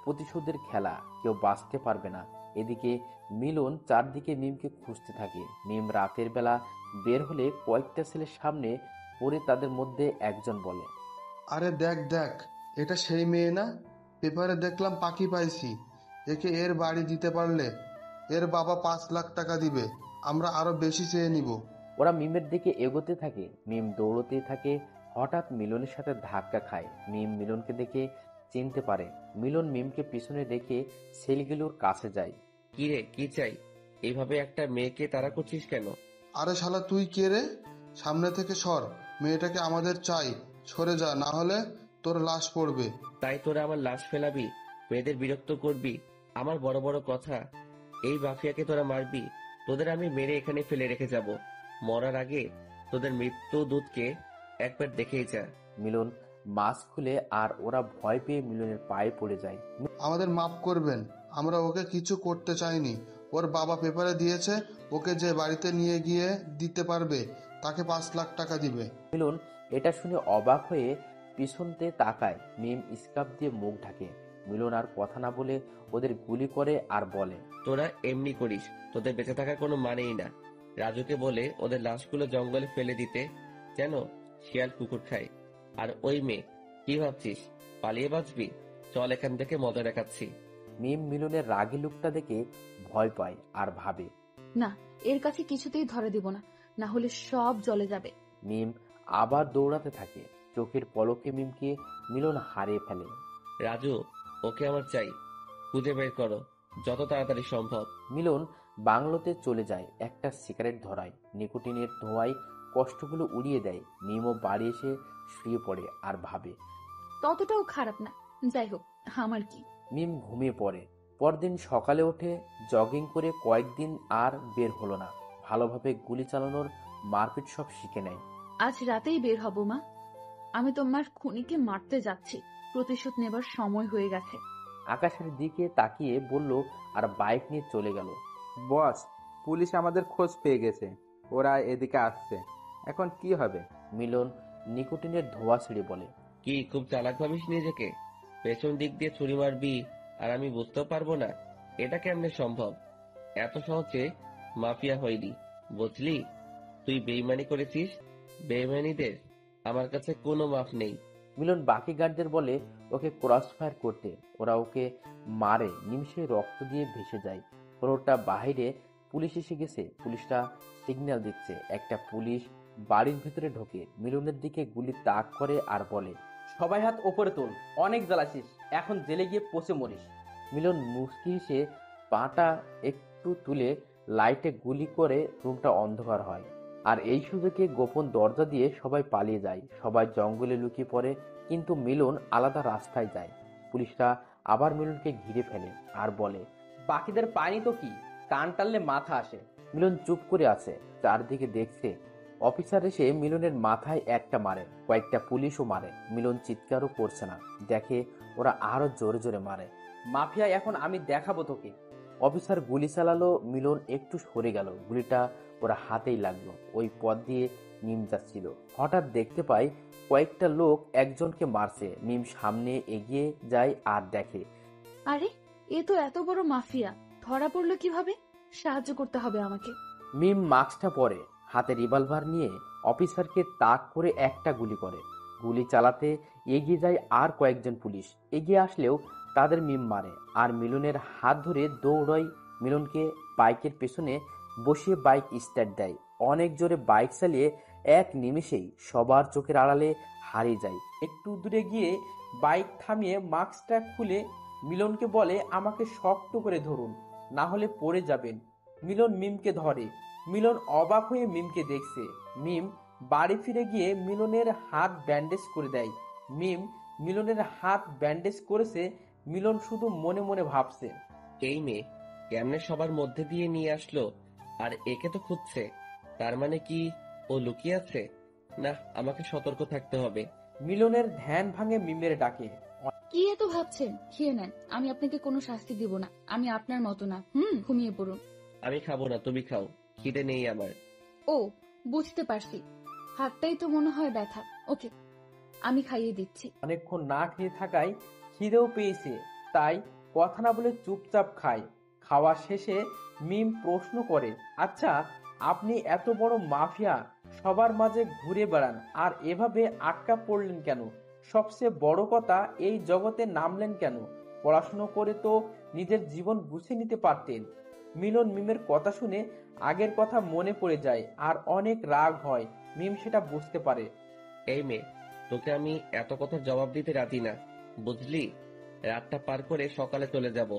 প্রতিশোধের খেলা। কেউ বাঁচতে পারবে না। এদিকে মিলন চারদিকে মিমকে খুঁজতে থাকে। মিম রাতের বেলা বের হলে কয়েকটা ছেলের সামনে পড়ে তাদের মধ্যে একজন বলে, আরে দেখ দেখ, এটা সেই মেয়ে না? পেপারে দেখলাম পাখি পাইছি। একে এর বাড়ি দিতে পারলে এর বাবা 5 লাখ টাকা দিবে, আমরা আরো বেশি চেয়ে নিব। ওরা মিমের দিকে এগোতে থাকে। মিম দৌড়তে থাকে। হঠাৎ মিলনের সাথে ধাক্কা খায়। মিম মিলনকে দেখে চিনতে পারে। মিলন মিমকে পিছনে রেখে ছেলেগুলোর কাছে যায়। কি রে, কি চাই? এইভাবে একটা মেয়েকে তাড়া করছিস কেন? আরে শালা তুই কে রে? সামনে থেকে সর, মেয়েটাকে আমাদের চাই। সরে যা, না হলে তোর লাশ পড়বে। তাই তোরা আমার লাশ ফেলাবি, মেয়েদের বিরক্ত করবি? আমার বড় বড় কথা। এই মাফিয়াকে তোরা মারবি? তোদের আমি মেরে এখানে ফেলে রেখে যাব। মরার আগে তোদের মৃত্যু দূতকে একবার দেখেই যা। মিলন মাস্ক খুলে আর ওরা ভয় পেয়ে মিলনের পায়ে পড়ে যায়। আমাদের মাফ করবেন, আমরা ওকে কিছু করতে চাইনি। ওর বাবা পেপারে দিয়েছে, ওকে যে বাড়িতে নিয়ে গিয়ে দিতে পারবে তাকে 5 লাখ টাকা দিবে। মিলন এটা শুনে অবাক হয়ে পিছনতে তাকায়। মিম স্কার্ফ দিয়ে মুখ ঢাকে। মিলন আর কথা না বলে ওদের গুলি করে আর বলে, তোরা এমনি করিস, তোদের বেঁচে থাকার কোনো মানেই না। রাজুকে বলে ওদের লাশগুলো জঙ্গলে ফেলে দিতে, যেন শিয়াল কুকুর খায়। আর ওই মেয়ে, কি ভাবছিস পালিয়ে বাঁচবি? চল এখান থেকে, মজা দেখাচ্ছি। মিম মিলনের রাগী লুকটা দেখে ভয় পায় আর ভাবে, না, এর কাছে কিছুতেই ধরে দিব না, না হলে সব জ্বলে যাবে। মিম আবার দৌড়াতে থাকে। চোখের পলকে মিমকে মিলন হারিয়ে ফেলে। রাজু, ওকে আমার চাই, খুঁজে বের করো যত তাড়াতাড়ি সম্ভব। মিলন বাংলোতে চলে যায়। একটা সিগারেট ধরায়। নিকোটিনের ধোঁয়ায় কষ্টগুলো উড়িয়ে দেয়। মিমও বাড়ি এসে শুয়ে পড়ে আর ভাবে। ততটাও খারাপ না। যাই হোক, আমার কি। মিম ঘুমিয়ে পড়ে। পরদিন সকালে উঠে জগিং করে কয়েকদিন আর বের হলো না। ভালোভাবে গুলি চালানোর মারপিট সব শিখে নেয়। আজ রাতেই বের হব মা। আমি তোমার খুনিকে মারতে যাচ্ছি। প্রতিশোধ নেবার সময় হয়ে গেছে। আকাশের দিকে তাকিয়ে বলল আর বাইক নিয়ে চলে গেল। বস, পুলিশ আমাদের খোঁজ পেয়ে গেছে, ওরা এদিকে আসছে, এখন কি হবে? মিলন নিকোটিনের ধোঁয়া ছেড়ে বলে। কি খুব চালাক ভাবিস নিজেকে? পেছন দিক দিয়ে ছুরি মারবি আর আমি বুঝতেও পারবো না? এটা কেমনে সম্ভব? এত সহজে মাফিয়া হয়নি, বুঝলি? তুই বেইমানি করেছিস। বেইমানিদের আমার কাছে কোনো মাফ নেই। মিলন বাকি গার্ডদের বলে ওকে ক্রস ফায়ার করতে। ওরা ওকে মারে, নিমিষে রক্ত দিয়ে ভেসে যায়। রোডটা বাহিরে পুলিশ এসে গেছে। পুলিশরা সিগন্যাল দিচ্ছে। একটা পুলিশ বাড়ির ভেতরে ঢোকে, মিলনের দিকে গুলি তাক করে আর বলে, সবাই হাত ওপরে তোল, অনেক জ্বালাছিস, এখন জেলে গিয়ে পচে মরিস। মিলন মুচকি হেসে পাটা একটু তুলে লাইটে গুলি করে রুমটা অন্ধকার হয়। আর এই সুযোগে গোপন দরজা দিয়ে সবাই পালিয়ে যায়। সবাই জঙ্গলে লুকিয়ে পড়ে, কিন্তু মিলন আলাদা রাস্তায় যায়। পুলিশরা আবার মিলনকে ঘিরে ফেলে আর বলে, বাকিদের পায়নি তো কি, কান টানলে মাথা আসে। মিলন চুপ করে আছে, চারদিকে দেখছে। অফিসার এসে মিলনের মাথায় একটা মারে, কয়েকটা পুলিশও মারে। মিলন চিৎকারও করছে না, দেখে ওরা আরো জোরে জোরে মারে। মাফিয়া এখন আমি দেখাবো তোকে। অফিসার গুলি চালালো, মিলন একটু সরে গেল। গুলিটা ওরা হাতেই লাগলো। ওই পথ দিয়ে মিম যাচ্ছিল, হঠাৎ দেখতে পায় কয়েকটা লোক একজনকে মারছে। মিম সামনে এগিয়ে যায় আর দেখে, আরে, এ তো এত বড় মাফিয়া। ধরা পড়লো কিভাবে? সাহায্য করতে হবে আমাকে। মিম মাস্কটা পরে, হাতে রিভলভার নিয়ে অফিসারকে তাক করে একটা গুলি করে। গুলি চালাতে এগিয়ে যায় আর কয়েকজন পুলিশ। এগিয়ে আসলেও তাদের মিম মারে আর মিলনের হাত ধরে দৌড়ায়। মিলনকে বাইকের পেছনে বসিয়ে বাইক স্টার্ট দেয়। অনেক জোরে বাইক চালিয়ে এক নিমেষেই সবার চোখের আড়ালে হারিয়ে যায়। একটু দূরে গিয়ে বাইক থামিয়ে মাস্কটা খুলে মিলনকে বলে, আমাকে শক্ত করে ধরুন, না হলে পড়ে যাবেন। মিলন মিমকে ধরে। মিলন অবাক হয়ে মিমকে দেখছে। মিম বাড়ি ফিরে গিয়ে মিলনের হাত ব্যান্ডেজ করে দেয়। মিম মিলনের হাত ব্যান্ডেজ করেছে। মিলন শুধু মনে মনে ভাবছে, এই মেয়ে কেমনে সবার মধ্যে দিয়ে নিয়ে আসলো? আর একে তো খুঁজছে, তার মানে কি ও লুকিয়ে আছে? না, আমাকে সতর্ক থাকতে হবে। মিলনের ধ্যান ভাঙে মিমের ডাকে। কি এত ভাবছেন? খেয়ে নেন, আমি আপনাকে কোনো শাস্তি দিব না। আমি আপনার মতো না। ঘুমিয়ে পড়ুন। আমি খাবো না, তুমি খাও, খিদে নেই আমার। ও, বুঝতে পারছি, হাতটাই তো মনে হয় ব্যথা। ওকে, আমি খাইয়ে দিচ্ছি। অনেকক্ষণ না খেয়ে থাকায় খিদেও পেয়েছে, তাই কথা না বলে চুপচাপ খায়। খাওয়া শেষে মিম প্রশ্ন করে, আচ্ছা, আপনি এত বড় মাফিয়া, সবার মাঝে ঘুরে বেড়ান, আর এভাবে আটকা পড়লেন কেন? সবচেয়ে বড় কথা, এই জগতে নামলেন কেন? পড়াশুনো করে তো নিজের জীবন গুছিয়ে নিতে পারতেন। মিলন মিমের কথা শুনে আগের কথা মনে পড়ে যায় আর অনেক রাগ হয়। মিম সেটা বুঝতে পারে। এই মেয়ে, তোকে আমি এত কথার জবাব দিতে রাজি না, বুঝলি? রাতটা পার করে সকালে চলে যাব,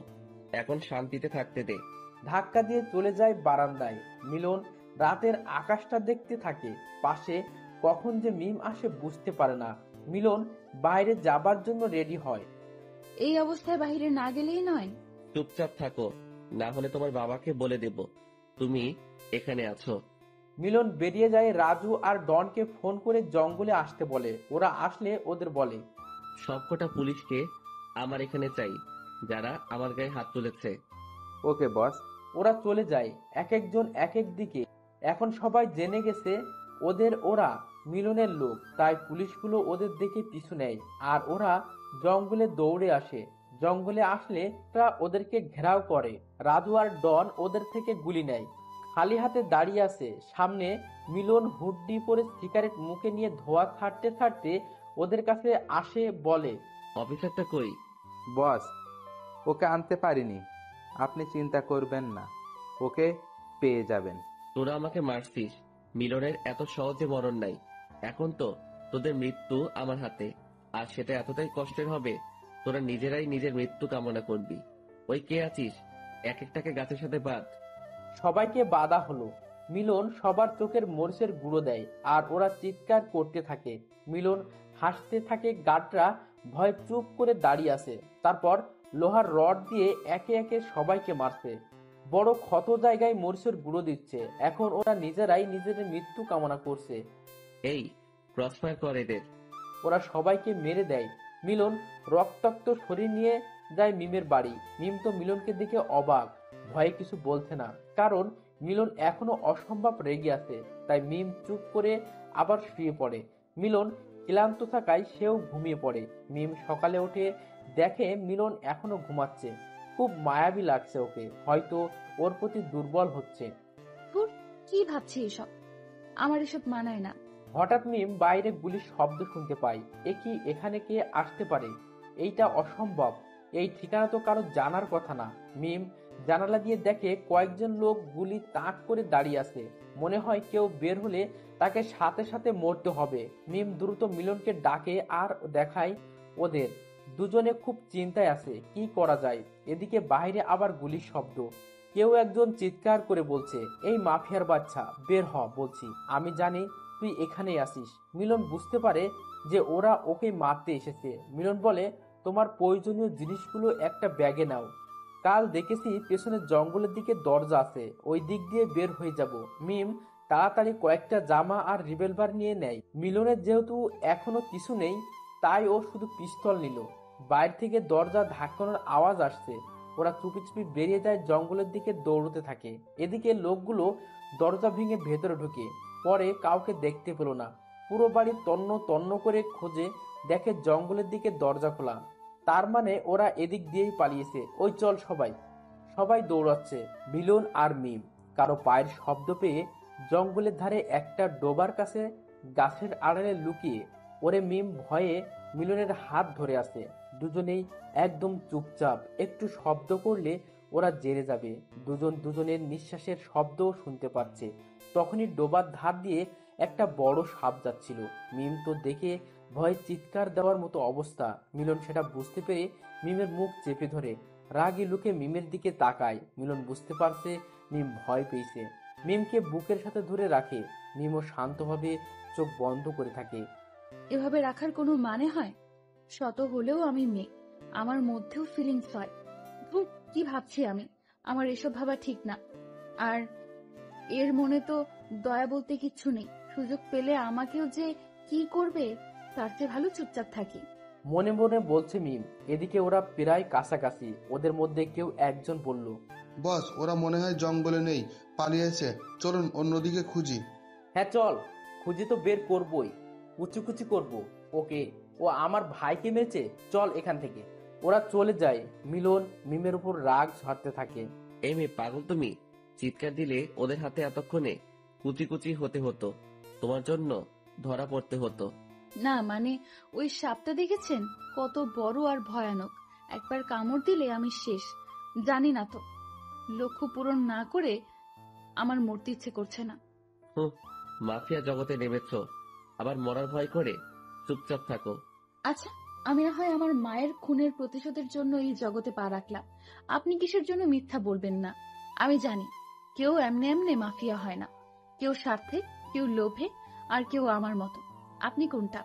এখন শান্তিতে থাকতে দে। ধাক্কা দিয়ে চলে যায় বারান্দায়। মিলন রাতের আকাশটা দেখতে থাকে। পাশে কখন যে মিম আসে বুঝতে পারে না। মিলন বাইরে যাবার জন্য রেডি হয়। এই অবস্থায় বাইরে না গেলেই নয়। চুপচাপ থাকো, না হলে তোমার বাবাকে বলে দেব তুমি এখানে আছো। মিলন বেরিয়ে যায়। রাজু আর ডনকে ফোন করে জঙ্গলে আসতে বলে। ওরা আসলে ওদের বলে, সবকটা পুলিশকে আমার এখানে চাই, যারা আমার গায়ে হাত তুলেছে। ওকে বস। ওরা চলে যায়, এক একজন এক এক দিকে। এখন সবাই জেনে গেছে ওরা মিলনের লোক, তাই পুলিশগুলো ওদের দেখে পিছু নেয় আর ওরা জঙ্গলে দৌড়ে আসে। জঙ্গলে আসলে তারা ওদেরকে ঘেরাও করে। রাজু আর ডন ওদের থেকে গুলি নেয়। খালি হাতে দাঁড়িয়ে আছে সামনে। মিলন হুড্ডি পরে সিগারেট মুখে নিয়ে ধোয়া ছাড়তে ছাড়তে ওদের কাছে আসে, বলে, অফিসারটা কই? বস, ওকে আনতে পারিনি, আপনি চিন্তা করবেন না, ওকে পেয়ে যাবেন। তোরা আমাকে মারছিস, মিলনের এত সহজে মরণ নাই। এখন তো তোদের মৃত্যু আমার হাতে, আর সেটা এতটাই কষ্টের হবে, তোরা নিজেরাই নিজের মৃত্যু কামনা করবি। ওই কে আছিস, এক একটাকে গাছের সাথে বাঁধ। সবাইকে বাধা হলো। মিলন সবার চোখের মরিচের গুঁড়ো দেয় আর ওরা চিৎকার করতে থাকে। মিলন হাসতে থাকে। গার্ডরা ভয় চুপ করে দাঁড়িয়ে আছে। তারপর লোহার রড দিয়ে একে একে সবাইকে মারছে। বড় ক্ষত জায়গায় মরিচের গুঁড়ো দিচ্ছে। এখন ওরা নিজেরাই নিজেদের মৃত্যু কামনা করছে। এই ক্রসফায়ার কর এদের। ওরা সবাইকে মেরে দেয়। মিলন রক্তাক্ত শরীর নিয়ে যায় মিমের বাড়ি। মিম তো মিলনকে দেখে অবাক, ভয়ে কিছু বলছে না, কারণ মিলন এখনো অসম্ভব রেগে আছে। তাই মিম চুপ করে আবার শুয়ে পড়ে। মিলন ক্লান্ত থাকায় সেও ঘুমিয়ে পড়ে। মিম সকালে উঠে দেখে মিলন এখনো ঘুমাচ্ছে। খুব মায়াবী লাগছে ওকে, হয়তো ওর প্রতি দুর্বল হচ্ছে। ধুর, কি ভাবছি এসব? আমার এসব মানায় না। হঠাৎ মিম বাইরে গুলির শব্দ শুনতে পায়। এ কি, এখানে কে আসতে পারে? এইটা অসম্ভব, এই ঠিকানা তো কারো জানার কথা না। মিম জানালা দিয়ে দেখে কয়েকজন লোক গুলি তাক করে দাঁড়িয়ে আছে। মনে হয় কেউ বের হলে তাকে সাথে সাথে মরতে হবে। মিম দ্রুত মিলনকে ডাকে আর দেখায় ওদের। দুজনে খুব চিন্তায় আছে, কি করা যায়। এদিকে বাইরে আবার গুলির শব্দ। কেউ একজন চিৎকার করে বলছে, এই মাফিয়ার বাচ্চা, বের হ বলছি, আমি জানি তুই এখানেই আসিস। মিলন বুঝতে পারে যে ওরা ওকে মারতে এসেছে। মিলন বলে, তোমার প্রয়োজনীয় জিনিসগুলো একটা ব্যাগে নাও। কাল দেখেছি পেছনের জঙ্গলের দিকে দরজা আছে, ওই দিক দিয়ে বের হয়ে যাব। মিম তাড়াতাড়ি কয়েকটা জামা আর রিভলভার নিয়ে নেয়। মিলনের যেহেতু এখনো কিছু নেই, তাই ও শুধু পিস্তল নিল। বাইরে থেকে দরজা ধাক্কানোর আওয়াজ আসছে। ওরা চুপি চুপি বেরিয়ে যায়, জঙ্গলের দিকে দৌড়তে থাকে। এদিকে লোকগুলো দরজা ভেঙে ভেতরে ঢুকে পরে কাউকে দেখতে পেল না। পুরো বাড়ি তন্ন তন্ন করে খোঁজে, দেখে জঙ্গলের দিকে দরজা খোলা। তার মানে ওরা এদিক দিয়েই পালিয়েছে। ওই চল সবাই। সবাই দৌড়াচ্ছে, মিলন আর মিম। কারো পায়ের শব্দ পেয়ে জঙ্গলের ধারে একটা ডোবার কাছে গাছের আড়ালে লুকিয়ে ওরে মিম ভয়ে মিলনের হাত ধরে আছে। দুজনেই একদম চুপচাপ, একটু শব্দ করলে ওরা জেনে যাবে। দুজন দুজনের নিঃশ্বাসের শব্দও শুনতে পাচ্ছে। তখনই ডোবার ধার দিয়ে একটা বড় সাপ যাচ্ছিল। মিম তো দেখে ভয়ে চিৎকার দেওয়ার মতো অবস্থা। মিলন সেটা বুঝতে পেরে মিমের মুখ চেপে ধরে রাগী লুকে মিমের দিকে তাকায়। মিলন বুঝতে পারছে মিম ভয় পেয়েছে। মিমকে বুকের সাথে ধরে রাখে। মিমও শান্তভাবে চোখ বন্ধ করে থাকে। এভাবে রাখার কোনো মানে হয়? শত হলেও আমি মেয়ে, আমার মধ্যেও ফিলিংস হয়। ধুর, কি ভাবছি আমি? আমার এসব ভাবা ঠিক না। আর এর মনে তো দয়া বলতে কিচ্ছু নেই। সুযোগ পেলে আমাকেও যে কি করবে, তার চেয়ে ভালো চুপচাপ থাকি। মনে মনে বলছে মিম। এদিকে ওরা প্রায় কাছাকাছি। ওদের মধ্যে কেউ একজন বলল, বস, ওরা মনে হয় জঙ্গলে নেই, পালিয়েছে। চলুন অন্যদিকে খুঁজি। হ্যাঁ চল, খুঁজে তো বের করবই, কুচি করব ওকে। ও আমার ভাইকে মেরেছে, চল এখান থেকে। ওরা চলে যায়। মিলন মিমের উপর রাগ ঝাড়তে থাকে। এই মেয়ে পাগল তুমি? চিৎকার দিলে ওদের হাতে এতক্ষণে কুচি কুচি হতে হতো, তোমার জন্য ধরা পড়তে হতো। না মানে, ওই সাপটা দেখেছেন? কত বড় আর ভয়ানক। একবার কামড় দিলে আমি শেষ। জানি না তো, লক্ষ্য পূরণ না করে আমার মরতে ইচ্ছে করছে না। হুঁ, মাফিয়া জগতে নেমেছ, আবার মরার ভয় করে? চুপচাপ থাকো। আচ্ছা, আমি না হয় আমার মায়ের খুনের প্রতিশোধের জন্য এই জগতে পা রাখলাম। আপনি কিসের জন্য মিথ্যা বলবেন না? আমি জানি কেউ এমনি এমনি মাফিয়া হয় না। কেউ স্বার্থে, কেউ লোভে, আর কেউ আমার মতো। আপনি কোনটা?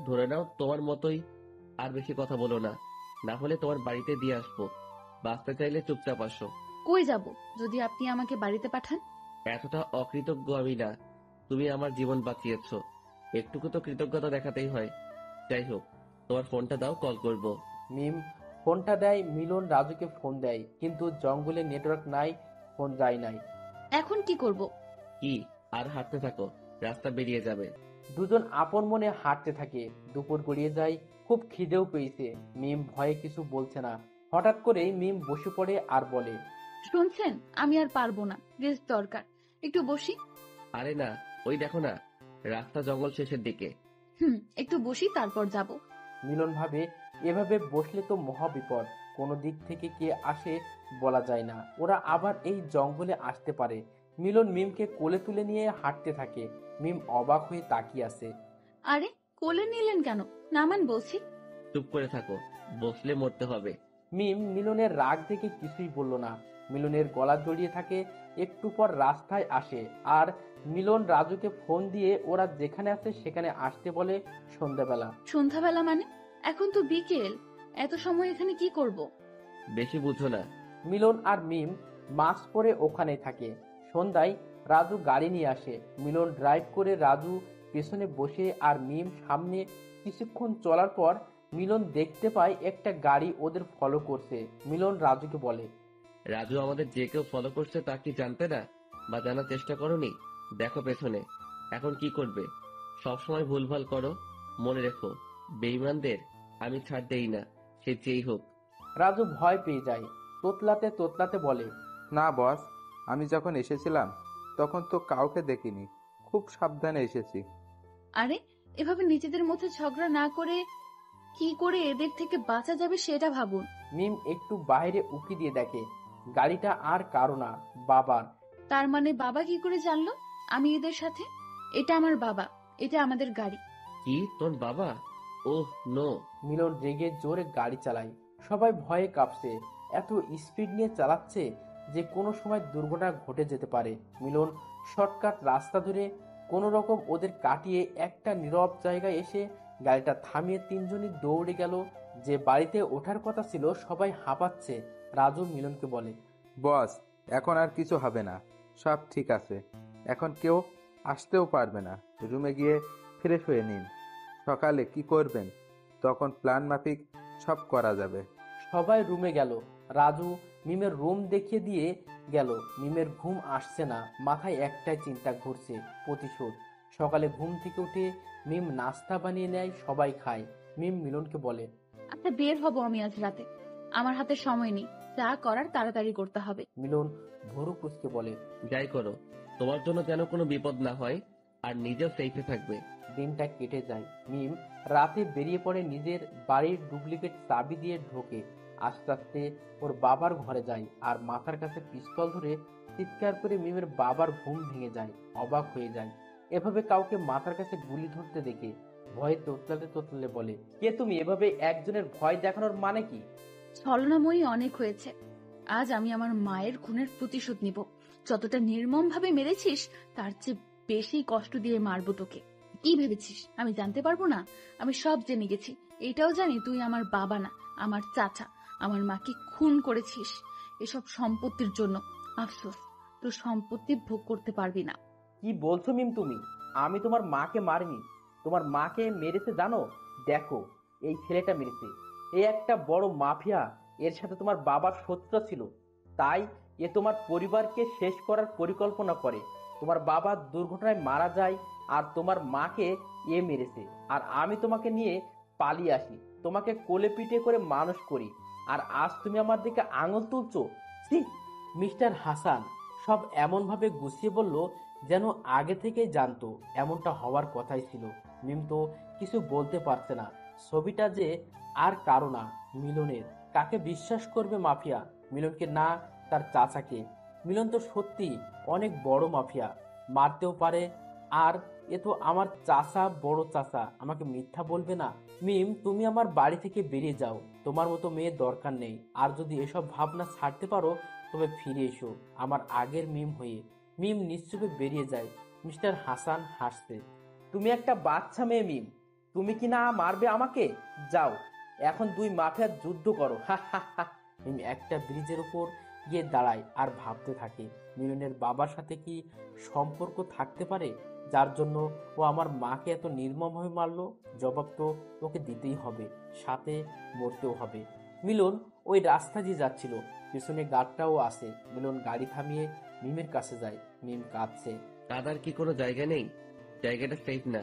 ধরে নাও তোমার মতোই। আর বেশি কথা বলো না, না হলে তোমার বাড়িতে দিয়ে আসবো। বাঁচতে চাইলে চুপচাপ আসো। কই যাব যদি আপনি আমাকে বাড়িতে পাঠান? এতটা অকৃতজ্ঞ আমি না। তুমি আমার জীবন বাঁচিয়েছো, একটুকু তো কৃতজ্ঞতা দেখাতেই হয়। যাই হোক, তোমার ফোনটা দাও, কল করব। মিম ফোনটা দেয়। মিলন রাজুকে ফোন দেয়, কিন্তু জঙ্গলে নেটওয়ার্ক নাই, ফোন যায় নাই। এখন কি করব? কি আর হাঁটতে থাকো, রাস্তা বেরিয়ে যাবে। দুজন আপন মনে হাঁটতে থাকে। দুপুর গড়িয়ে যায়, খুব খিদেও পেয়েছে। মিম ভয়ে কিছু বলছে না। হঠাৎ করেই মিম বসে পড়ে আর বলে, শুনছেন, আমি আর পারবো না, রেস্ট দরকার। একটু বসি। আরে না, ওই দেখো না, রাস্তা জঙ্গল শেষের দিকে। একটু বসি, তারপর যাব। মিলন ভাবে, এভাবে বসলে তো মহা বিপদ। কোনো দিক থেকে কে আসে বলা যায় না। ওরা আবার এই জঙ্গলে আসতে পারে। মিলন মিমকে কোলে তুলে নিয়ে হাঁটতে থাকে। মিম অবাক হয়ে তাকিয়ে আছে। আরে, কোলে নিলেন কেন? নামান বলছি। চুপ করে থাকো, বসলে মরতে হবে। মিম মিলনের রাগ দেখে কিছুই বলল না। মিলনের গলা জড়িয়ে থাকে। একটু পর রাস্তায় আসে, আর মিলন রাজুকে ফোন দিয়ে ওরা যেখানে আছে সেখানে আসতে বলে। সন্ধ্যাবেলা। সন্ধ্যাবেলা মানে? এখন তো বিকেল, এত সময় এখানে কি করব? বেশি বুঝো না। মিলন আর মিম মাস্ক পরে ওখানে থাকে। সন্ধ্যায় রাজু গাড়ি নিয়ে আসে। মিলন ড্রাইভ করে, রাজু পেছনে বসে আর মিম সামনে। কিছুক্ষণ চলার পর মিলন দেখতে পায় একটা গাড়ি ওদের ফলো করছে। মিলন রাজুকে বলে, রাজু আমাদের যে কেউ ফলো করছে তা কি জানতে না বা জানার চেষ্টা করনি? দেখো পেছনে। এখন কি করবে? সবসময় ভুলভাল করো। মনে রেখো, বেঈমানদের আমি ছাড় দেই না, সে যেই হোক। রাজু ভয় পেয়ে যায়। তোতলাতে তোতলাতে বলে, না বস, আমি যখন এসেছিলাম তখন তো কাউকে দেখিনি, খুব সাবধানে এসেছি। আরে, এভাবে নিজেদের মধ্যে ঝগড়া না করে কি করে এদের থেকে বাঁচা যাবে সেটা ভাবুন। মিম একটু বাইরে উকি দিয়ে দেখে গাড়িটা আর কারো না, বাবার। তার মানে বাবা কি করে জানলো আমি এদের সাথে? এটা আমার বাবা, এটা আমাদের গাড়ি। কি তোর বাবা? Oh no. মিলন রেগে জোরে গাড়ি চালায়। সবাই ভয়ে কাঁপছে। এত স্পিড নিয়ে চালাচ্ছে যে কোনো সময় দুর্ঘটনা ঘটে যেতে পারে। মিলন শর্টকাট রাস্তা ধরে কোনো রকম ওদের কাটিয়ে একটা নীরব জায়গায় এসে গাড়িটা থামিয়ে তিনজনই দৌড়ে গেল। যে বাড়িতে ওঠার কথা ছিল সবাই হাঁপাচ্ছে। রাজু মিলনকে বলে, বস, এখন আর কিছু হবে না, সব ঠিক আছে। এখন কেউ আসতেও পারবে না। রুমে গিয়ে ফ্রেশ হয়ে নিন। সকালে কি করবেন তখন প্ল্যান মাফিক সব করা যাবে। সবাই রুমে গেল। রাজু মিমের রুম দেখিয়ে দিয়ে গেল। মিমের ঘুম আসছে না, মাথায় একটাই চিন্তা ঘুরছে, প্রতিশোধ। সকালে ঘুম থেকে উঠে মিম নাস্তা বানিয়ে নেয়, সবাই খায়। মিম মিলনকে বলে, আচ্ছা, বের হব আমি আজ রাতে। আমার হাতে সময় নেই, যা করার তাড়াতাড়ি করতে হবে। মিলন ভুরু কুচকে বলে, যাই করো, তোমার জন্য যেন কোনো বিপদ না হয় আর নিজেও সেফে থাকবে। দিনটা কেটে যায়। মিম রাতে বেরিয়ে পড়ে, নিজের বাড়ির ডুপ্লিকেট চাবি দিয়ে ঢোকে। আস্তে আস্তে ওর বাবার ঘরে যায় আর মাথার কাছে পিস্তল ধরে চিৎকার করে মিমের বাবার ঘুম ভেঙে যায়। অবাক হয়ে যায় এভাবে কাউকে মাথার কাছে গুলি ধরতে দেখে। ভয়ে তোতলাতে তোতলাতে বলে, কে তুমি? এভাবে একজনের ভয় দেখানোর মানে কি? ছলনাময়ী অনেক হয়েছে। আজ আমি আমার মায়ের খুনের প্রতিশোধ নিব। যতটা নির্মম ভাবে মেরেছিস তার চেয়ে বেশি কষ্ট দিয়ে মারবো তোকে। কি ভেবেছিস আমি জানতে পারবো না? আমি সব জেনে গেছি। এটাও জানি তুই আমার বাবা না, আমার চাচা। আমার মাকে খুন করেছিস এসব সম্পত্তির জন্য। আফসোস, তোর সম্পত্তি ভোগ করতে পারবি না। কি বলছো মিম তুমি? আমি তোমার মাকে মারিনি। তোমার মাকে মেরেছে জানো? দেখো, এই ছেলেটা মেরেছে। এ একটা বড় মাফিয়া। এর সাথে তোমার বাবার শত্রুতা ছিল, তাই এ তোমার পরিবারকে শেষ করার পরিকল্পনা করে। তোমার বাবা দুর্ঘটনায় মারা যায় আর তোমার মাকে এ মেরেছে। আর আমি তোমাকে নিয়ে পালিয়ে আসি, তোমাকে কোলে পিঠে করে মানুষ করি, আর আজ তুমি আমার দিকে আঙুল তুলছো? ছি! মিস্টার হাসান সব এমনভাবে গুছিয়ে বলল যেন আগে থেকেই জানতো এমনটা হওয়ার কথাই ছিল। মিম তো কিছু বলতে পারছে না। ছবিটা যে আর কারো না, মিলনের। কাকে বিশ্বাস করবে মাফিয়া? মিলনকে না তার চাচাকে? মিলন তো সত্যি অনেক বড় মাফিয়া, মারতেও পারে। আর এ তো আমার চাচা, বড় চাচা, আমাকে মিথ্যা বলবে না। মিম, তুমি আমার বাড়ি থেকে বেরিয়ে যাও। তোমার মতো মেয়ে দরকার নেই। আর যদি এসব ভাবনা ছাড়তে পারো তবে ফিরে এসো আমার আগের মিম হয়ে। মিম নিশ্চুপে বেরিয়ে যায়। মিস্টার হাসান হাসছে, তুমি একটা বাচ্চা মেয়ে মিম, তুমি কি না মারবে আমাকে? যাও, এখন দুই মাফিয়ার যুদ্ধ করো। হা হা হা। মিম একটা ব্রিজের উপর গিয়ে দাঁড়ায় আর ভাবতে থাকে, মিলনের বাবার সাথে কি সম্পর্ক থাকতে পারে যার জন্য ও আমার মাকে এত নির্মমভাবে মারলো? জবাব তো ওকে দিতেই হবে, সাথে মরতেও হবে। মিলন ওই রাস্তা দিয়ে যাচ্ছিল, পিছনে গার্ডটাও আছে। মিলন গাড়ি থামিয়ে মিমের কাছে যায়। মিম কাঁদছে। কাদার কি কোনো জায়গা নেই? জায়গাটা সেফ না।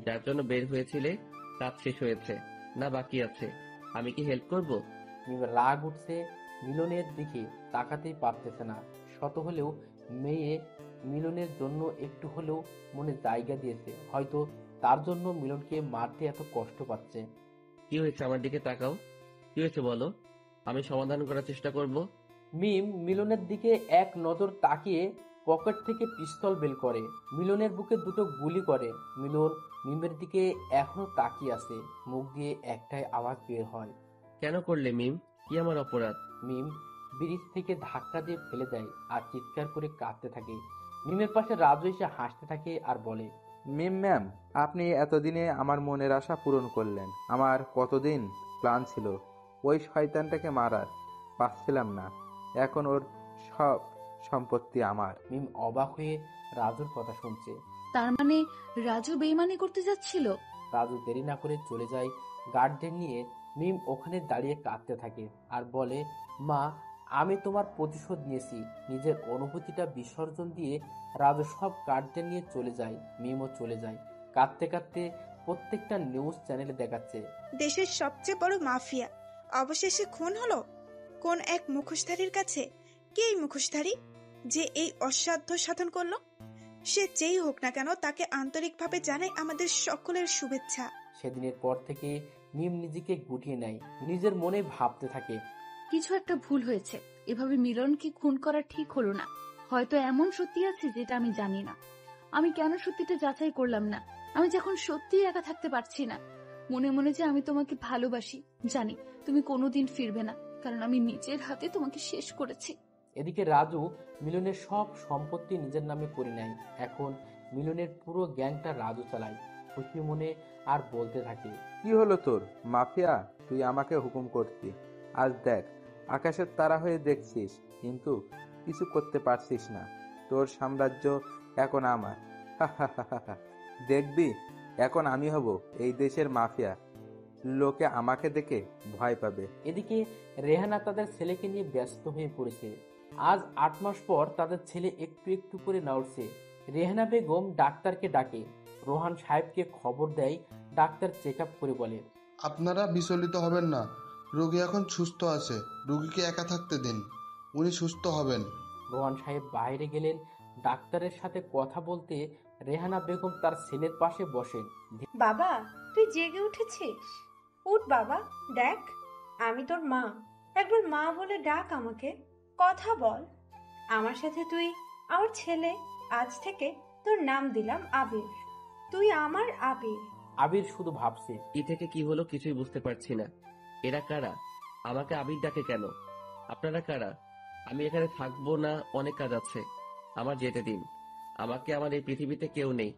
যার জন্য বের হয়েছিলে কাজ শেষ হয়েছে না বাকি আছে? আমি কি হেল্প করব? মিমের রাগ উঠছে, মিলনের দিকে তাকাতেই পারতেছে না। শত হলেও মেয়ে মিলনের জন্য একটু হলেও মনে জায়গা দিয়েছে। হয়তো তার জন্য মিলনকে মারতে এত কষ্ট পাচ্ছে। কি হয়েছে? আমার দিকে তাকাও। কি হয়েছে বলো, আমি সমাধান করার চেষ্টা করব। মিম মিলনের দিকে এক নজর তাকিয়ে পকেট থেকে পিস্তল বের করে মিলনের বুকে দুটো গুলি করে। মিলন মিমের দিকে এখনো তাকিয়ে আছে, মুখ দিয়ে একটাই আওয়াজ বের হয়, কেন করলে মিম? কি আমার অপরাধ? মিম ব্রিজ থেকে ধাক্কা দিয়ে ফেলে দেয় আর চিৎকার করে কাঁদতে থাকে। মিমের পাশে রাজু এসে হাসতে থাকে আর বলে, মিম ম্যাম, আপনি এতদিনে আমার মনের আশা পূরণ করলেন। আমার কতদিন প্ল্যান ছিল ওই শয়তানটাকে মারার, পাচ্ছিলাম না। এখন ওর সব সম্পত্তি আমার। মিম অবাক হয়ে রাজুর কথা শুনছে। তার মানে রাজু বেইমানি করতে যাচ্ছিল? রাজু দেরি না করে চলে যায় গার্ডদের নিয়ে। মিম ওখানে দাঁড়িয়ে কাঁদতে থাকে আর বলে, মা, আমি তোমার প্রতিশোধ নিয়েছি। নিজের অনুভূতিটা বিসর্জন দিয়ে রাজু সব গার্ডদের নিয়ে চলে যায়। মিমও চলে যায়। কাঁদতে কাঁদতে প্রত্যেকটা নিউজ চ্যানেলে দেখাচ্ছে দেশের সবচেয়ে বড় মাফিয়া অবশেষে খুন হলো কোন এক মুখোশধারীর কাছে। কে এই মুখোশধারী যে এই অসাধ্য সাধন করলো? সে যেই হোক না কেন, তাকে আন্তরিকভাবে জানাই আমাদের সকলের শুভেচ্ছা। সেদিনের পর থেকে মিম নিজেকে গুটিয়ে নেয়, নিজের মনে ভাবতে থাকে, কিছু একটা ভুল হয়েছে। এভাবে মিলনকে খুন করা ঠিক হলো না। হয়তো এমন সত্যি আছে যেটা আমি জানি না। আমি কেন সত্যিটা যাচাই করলাম না? আমি যখন সত্যিই একা থাকতে পারছি না। মনে মনে যে আমি তোমাকে ভালোবাসি, জানি তুমি কোনোদিন ফিরবে না, কারণ আমি নিজের হাতে তোমাকে শেষ করেছি। এদিকে রাজু মিলনের সব সম্পত্তি নিজের নামে করে নেয়। এখন মিলনের পুরো গ্যাংটা রাজু চালায়। খুশি মনে আর বলতে থাকে, কি হলো তোর মাফিয়া? তুই আমাকে হুকুম করতি, আজ দেখ আকাশের তারা হয়ে দেখছিস, কিন্তু কিছু করতে পারছিস না। তোর সাম্রাজ্য এখন আমার। দেখবি এখন আমি হব এই দেশের মাফিয়া। লোকে আমাকে দেখে ভয় পাবে। এদিকে রেহানা তাদের ছেলেকে নিয়ে ব্যস্ত হয়ে পড়েছে। আজ 8 মাস পর তাদের ছেলে একটু একটু করে নড়ছে। রেহানা বেগম ডাক্তারকে ডাকে, রোহান সাহেবকে খবর দেয়। ডাক্তার চেক আপ করে বলে, আপনারা বিচলিত হবেন না, রোগী এখন সুস্থ আছে, রোগীকে একা থাকতে দিন, উনি সুস্থ হবেন। রোহান সাহেব বাইরে গেলেন ডাক্তারের সাথে কথা বলতে। রেহানা বেগম তার ছেলের পাশে বসেন। বাবা, তুই জেগে উঠেছিস? উঠ বাবা, দেখ আমি তোর মা। একবার মা বলে ডাক আমাকে, কথা বল আমার সাথে। তুই আমার ছেলে। আজ থেকে তোর নাম দিলাম আবির। তুই আমার আবির। আবির শুধু ভাবছে, কি থেকে কি হলো কিছুই বুঝতে পারছি না। এরা কারা? আমাকে আবির ডাকে কেন? আপনারা কারা? আমি এখানে থাকবো না, অনেক কাজ আছে, আমার যেতে দিন। আমাকে আমার এই পৃথিবীতে কেউ নেই,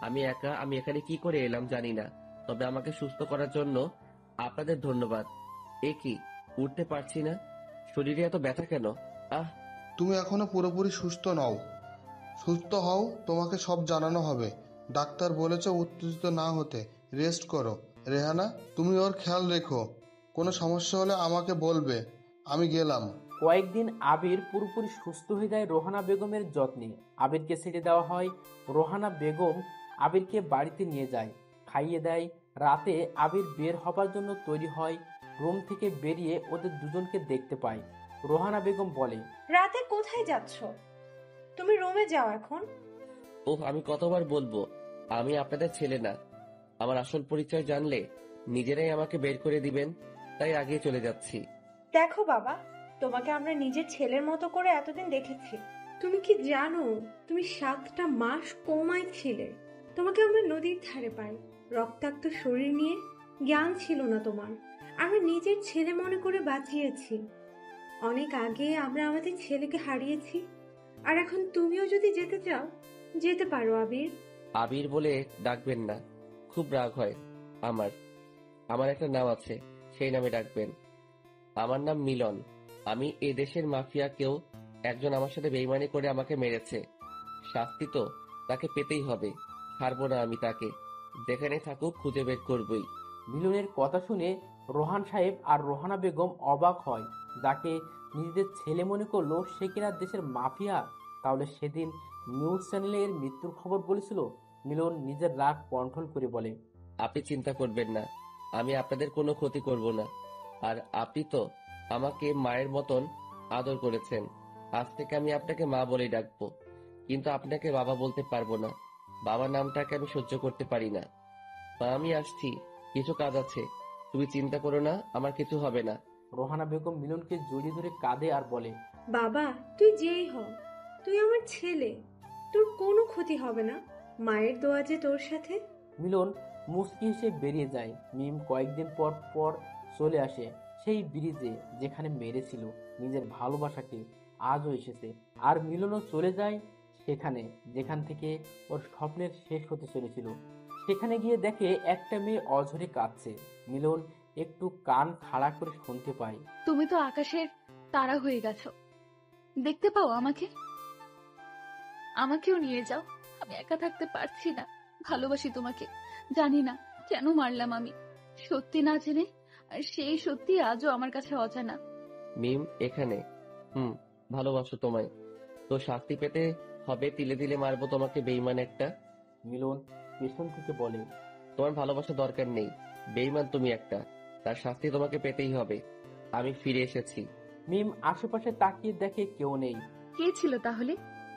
আমি একা। আমি এখানে কি করে এলাম জানি না, তবে আমাকে সুস্থ করার জন্য আপনাদের ধন্যবাদ। এ কি, উঠতে পারছি না, শরীরে এত ব্যথা কেন? আহ! তুমি এখনো পুরোপুরি সুস্থ নও। সুস্থ হও, তোমাকে সব জানানো হবে। ডাক্তার বলেছে উত্তেজিত না হতে, রেস্ট করো। রেহানা, তুমি ওর খেয়াল রেখো, কোনো সমস্যা হলে আমাকে বলবে। আমি গেলাম। কয়েকদিন আবির পুরোপুরি সুস্থ হয়ে যায় রোহানা বেগমের যত্নে। আবিরকে ছেড়ে দেওয়া হয়। রোহানা বেগম আবিরকে বাড়িতে নিয়ে যায়, খাইয়ে দেয়। রাতে আবির বের হবার জন্য তৈরি হয়। রুম থেকে বেরিয়ে ওদের দুজনকে দেখতে পায়। রোহানা বেগম বলে, রাতে কোথায় যাচ্ছ? তুমি রুমে যাও এখন। ওহ, আমি কতবার বলবো আমি আপনাদের ছেলে না। আমার আসল পরিচয় জানলে নিজেরাই আমাকে বের করে দিবেন, তাই আগে চলে যাচ্ছি। দেখো বাবা, তোমাকে আমরা নিজের ছেলের মতো করে এতদিন দেখেছি। তুমি কি জানো তুমি 7টা মাস কোমায় ছিলে? তোমাকে আমরা নদীর ধারে পাই, রক্তাক্ত শরীর নিয়ে। জ্ঞান ছিল না তোমার। আমরা নিজের ছেলে মনে করে বাঁচিয়েছি। অনেক আগে আমরা আমাদের ছেলেকে হারিয়েছি। আর এখন তুমিও যদি যেতে চাও, যেতে পারো আবির। আবির বলে ডাকবেন না, খুব রাগ হয় আমার। আমার একটা নাম আছে, সেই নামে ডাকবেন। আমার নাম মিলন। আমি এ দেশের মাফিয়া। কেউ একজন আমার সাথে বেইমানি করে আমাকে মেরেছে, শাস্তি তো তাকে পেতেই হবে। ছাড়বো না আমি তাকে, যেখানে থাকুক খুঁজে বের করবই। মিলনের কথা শুনে রোহান সাহেব আর রোহানা বেগম অবাক হয়। যাকে নিজেদের ছেলে মনে করলো সে কিনা দেশের মাফিয়া। তাহলে সেদিন নিউজ চ্যানেলে এর মৃত্যুর খবর বলেছিল। মিলন নিজের রাগ কন্ট্রোল করে বলে, আপনি চিন্তা করবেন না, আমি আপনাদের কোনো ক্ষতি করব না। আর আপনি তো আমাকে মায়ের মতন আদর করেছেন, আজ থেকে আমি আপনাকে মা বলেই ডাকবো। কিন্তু আপনাকে বাবা বলতে পারবো না, বাবা নামটাকে আমি সহ্য করতে পারি না। মা, আমি আসছি, কিছু কাজ আছে, তুমি চিন্তা করো না, আমার কিছু হবে না। রোহানা বেগম মিলনকে জড়িয়ে ধরে কাঁদে আর বলে, বাবা, তুই যেই হ, তুই আমার ছেলে। তোর কোনো ক্ষতি হবে না। মায়ের দোয়া যে তোর সাথে। মিলন মুচকি হেসে বেরিয়ে যায়। মিম কয়েকদিন পর পর চলে আসে সেই ব্রিজে যেখানে মেরেছিল নিজের ভালোবাসাকে। আজও এসেছে। আর মিলনও চলে যায় সেখানে যেখান থেকে ওর স্বপ্নের শেষ হতে চলেছিল। সেখানে গিয়ে দেখে একটা মেয়ে অঝরে কাঁদছে। মিলন একটু কান খাড়া করে শুনতে পায়, তুমি তো আকাশের তারা হয়ে গেছো। দেখতে পাও আমাকে? আমাকেও নিয়ে যাও, আমি একা থাকতে পারছি না। ভালোবাসি তোমাকে, জানি না কেন মারলাম আমি, সত্যি না জেনে। আর সেই সত্যি আজও আমার কাছে অজানা। মিম এখানে। ভালোবাসো তোমায়, তো শাস্তি পেতে হবে। তিলে তিলে মারবো তোমাকে, বেইমান একটা। মিলন পেছন থেকে বলে। তোমার ভালোবাসা দরকার নেই, বেইমান তুমি একটা। তার শাস্তি তোমাকে পেতেই হবে। আমি ফিরে এসেছি। মিম আশেপাশে তাকিয়ে দেখে কেউ নেই। কে ছিল তাহলে?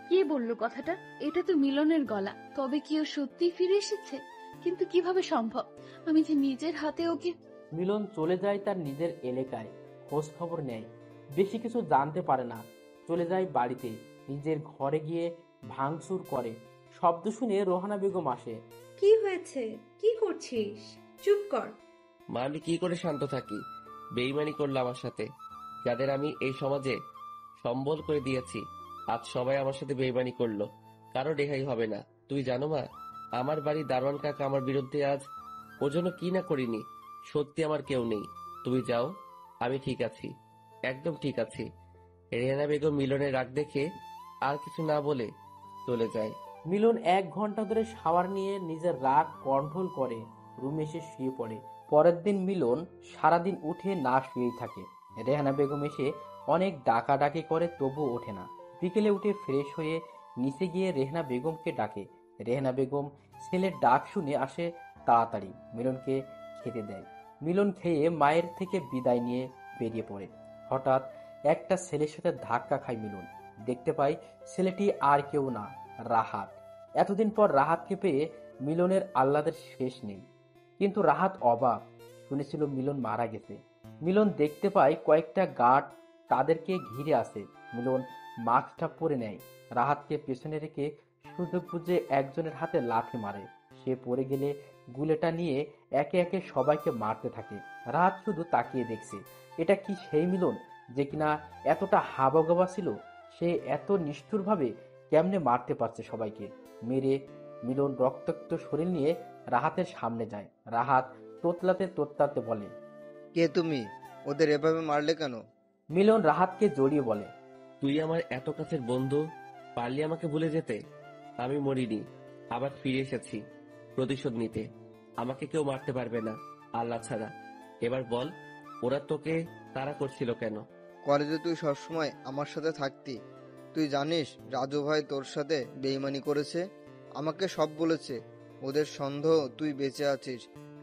কে বললো কথাটা? এটা তো মিলনের গলা। তবে কি ও সত্যি ফিরে এসেছে? কিন্তু কিভাবে সম্ভব? আমি যে নিজের হাতে ওকে। মিলন চলে যায় তার নিজের এলাকায়, খোঁজ খবর নেয়। বেশি কিছু জানতে পারে না। চলে যায় বাড়িতে, নিজের ঘরে গিয়ে ভাঙচুর করে। শব্দ শুনে রোহানা বেগম আসে। কি হয়েছে? কি করছিস? চুপ কর। মা, আমি কি করে শান্ত থাকি? বেইমানি করলো আমার সাথে, যাদের আমি এই সমাজে সম্বল করে দিয়েছি, আজ সবাই আমার সাথে বেইমানি করলো। কারো রেহাই হবে না। তুই জানো মা, আমার বাড়ির দারোয়ান কাকা আমার বিরুদ্ধে আজ। ওর জন্য কি না করিনি। সত্যি আমার কেউ নেই। তুমি যাও, আমি ঠিক আছি, একদম ঠিক আছি। রেহানা বেগম মিলনের রাগ দেখে আর কিছু না বলে চলে যায়। মিলন 1 ঘন্টা ধরে শাওয়ার নিয়ে নিজের রাগ কন্ট্রোল করে রুমে এসে শুয়ে পড়ে। পরের দিন মিলন সারাদিন উঠে না শুয়েই থাকে। রেহানা বেগম এসে অনেক ডাকাডাকি করে, তবুও ওঠে না। বিকেলে উঠে ফ্রেশ হয়ে নিচে গিয়ে রেহানা বেগমকে ডাকে। রেহানা বেগম ছেলের ডাক শুনে আসে তাড়াতাড়ি, মিলনকে খেতে দেয়। মিলন খেয়ে মায়ের থেকে বিদায় নিয়ে বেরিয়ে পড়ে। হঠাৎ একটা ছেলের সাথে ধাক্কা খায় মিলন। দেখতে পায় ছেলেটি আর কেউ না, রাহাত। এতদিন পর রাহাতকে পেয়ে মিলনের আহ্লাদের শেষ নেই। কিন্তু রাহাত অবাক, শুনেছিল মিলন মারা গেছে। মিলন দেখতে পায় কয়েকটা গার্ড তাদেরকে ঘিরে আসে। মিলন মাস্কটা পরে নেয়। রাহাতকে পেছনে রেখে সুযোগ বুঝে একজনের হাতে লাথি মারে। সে পড়ে গেলে গুলেটা নিয়ে একে একে সবাইকে মারতে থাকে। রাহাত শুধু তাকিয়ে দেখছে। এটা কি সেই মিলন যে কিনা এতটা হাবাগোবা ছিল? সে এত নিষ্ঠুরভাবে কেমনে মারতে পারছে সবাইকে? মেরে মিলন রক্তাক্ত শরীর নিয়ে রাহাতের সামনে যায়। রাহাত তোতলাতে তোতলাতে বলে, কে তুমি? ওদের এভাবে মারলে কেন? মিলন রাহাতকে জড়িয়ে বলে, তুই আমার এত কাছের বন্ধু, পারলি আমাকে ভুলে যেতে? আমি মরিনি, আবার ফিরে এসেছি প্রতিশোধ নিতে। আমাকে কেউ মারতে পারবে না আল্লাহ ছাড়া। এবার বল, ওরা তোকে তাড়া করছিল কেন? কলেজে তুই সবসময় আমার সাথে থাকতি। তুই জানিস রাজু ভাই তোর সাথে বেইমানি করেছে? আমাকে সব বলেছে। ওদের সন্দেহ তুই বেঁচে আছিস।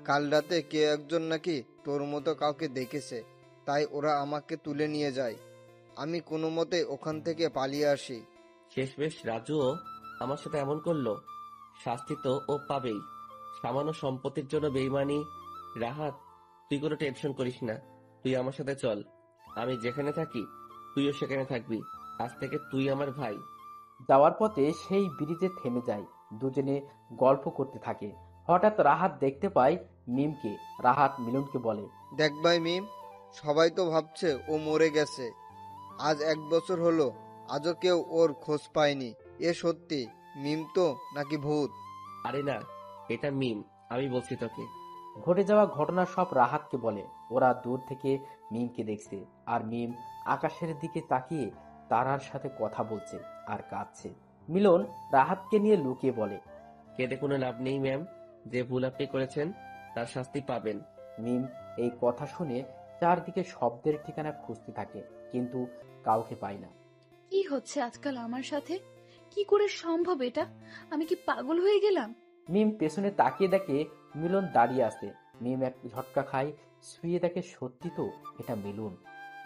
কাল রাতে কে একজন নাকি তোর মতো কাউকে দেখেছে, তাই ওরা আমাকে তুলে নিয়ে যায়। আমি কোনো মতে ওখান থেকে পালিয়ে আসি। শেষমেশ রাজুও আমার সাথে এমন করলো। শাস্তি তো ও পাবেই। সামান্য সম্পত্তির জন্য বেইমানি। রাহাত, তুই কোনো টেনশন করিস না। তুই আমার সাথে চল। আমি যেখানে থাকি তুইও সেখানে থাকবি। আজ থেকে তুই আমার ভাই। যাওয়ার পথে সেই ব্রিজে থেমে যায়। দুজনে গল্প করতে থাকে। হঠাৎ রাহাত দেখতে পায় মিমকে। রাহাত মিলনকে বলে, দেখ ভাই মিম, সবাই তো ভাবছে ও মরে গেছে। আজ 1 বছর হলো, আজও কেউ ওর খোঁজ পায়নি। এ সত্যি মিম তো নাকি ভূত? আরে না, এটা মিম। আমি বলছি তোকে। ঘটে যাওয়া ঘটনা সব রাহাতকে বলে। ওরা দূর থেকে মিমকে দেখছে, আর মিম আকাশের দিকে তাকিয়ে তারার সাথে কথা বলছে আর কাঁদছে। মিলন রাহাতকে নিয়ে লুকিয়ে বলে, কেঁদে কোনো লাভ নেই ম্যাম। যে ভুল আপনি করেছেন তার শাস্তি পাবেন। মিম এই কথা শুনে চারদিকে শব্দের ঠিকানা খুঁজতে থাকে, কিন্তু কাউকে পায় না। কি হচ্ছে আজকাল আমার সাথে? কি করে সম্ভব এটা? আমি কি পাগল হয়ে গেলাম? মিম পেছনে তাকিয়ে দেখে মিলন দাঁড়িয়ে আছে। মিম এক ঝটকা খায়, শুয়ে দেখে সত্যি তো এটা মিলন।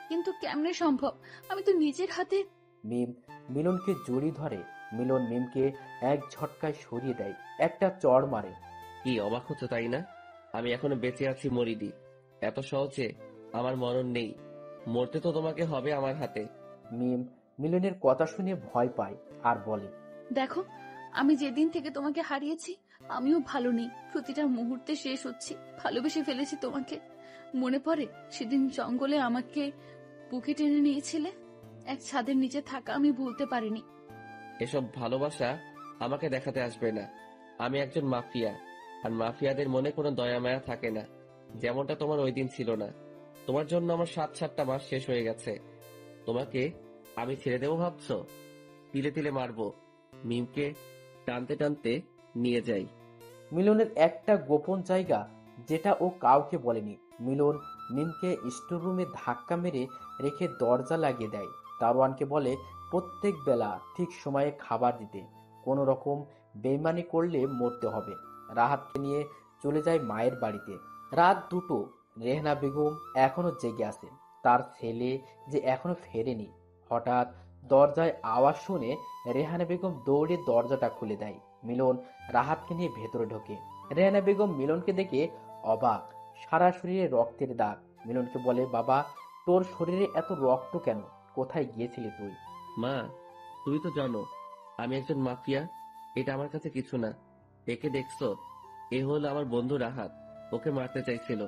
কিন্তু কেমনে সম্ভব? আমি তো নিজের হাতে। মিম মিলনকে জড়িয়ে ধরে। মিলন মিমকে এক ঝটকায় সরিয়ে দেয়, একটা চড় মারে। কি অবাক হচ্ছে তাই না? আমি এখনো বেঁচে আছি, মরিনি। এত সহজে আমার মরণ নেই। মরতে তো তোমাকে হবে আমার হাতে। মিম মিলনের কথা শুনে ভয় পায় আর বলে, দেখো, আমি যেদিন থেকে তোমাকে হারিয়েছি আমিও ভালো নেই। প্রতিটা মুহূর্তে শেষ হচ্ছি। ভালোবেসে ফেলেছি তোমাকে। মনে পড়ে সেদিন জঙ্গলে আমাকে বুকে টেনে নিয়েছিলে? এক ছাদের নিচে থাকা আমি ভুলতে পারিনি। এসব ভালোবাসা আমাকে দেখাতে আসবে না। আমি একজন মাফিয়া, আর মাফিয়াদের মনে কোনো দয়া মায়া থাকে না, যেমনটা তোমার ওই দিন ছিল না। তোমার জন্য আমার 7-7টা মাস শেষ হয়ে গেছে। তোমাকে আমি ছেড়ে দেবো ভাবছো? তিলে তিলে মারবো। মিমকে টানতে টানতে নিয়ে যাই। মিলনের একটা গোপন জায়গা যেটা ও কাউকে বলেনি। মিলন মিমকে স্টোররুমে ধাক্কা মেরে রেখে দরজা লাগিয়ে দেয়। দারোয়ানকে বলে প্রত্যেক বেলা ঠিক সময়ে খাবার দিতে, কোনো রকম বেইমানি করলে মরতে হবে। রাহাতকে নিয়ে চলে যায় মায়ের বাড়িতে। রাত 2টো। রেহনা বেগম এখনো জেগে আছে। তার ছেলে যে এখনো ফেরেনি। হঠাৎ দরজায় আওয়াজ শুনে রেহানা বেগম দৌড়ে দরজাটা খুলে দেয়। মিলন রাহাতকে নিয়ে ভেতরে ঢোকে। রেহানা বেগম মিলনকে দেখে অবাক। সারা শরীরে রক্তের দাগ। মিলনকে বলে, বাবা, তোর শরীরে এত রক্ত কেন? কোথায় গিয়েছিলি তুই? মা, তুমি তো জানো আমি একজন মাফিয়া। এটা আমার কাছে কিছু না। একে দেখছো? এ হলো আমার বন্ধু রাহাত। ওকে মারতে চাইছিল,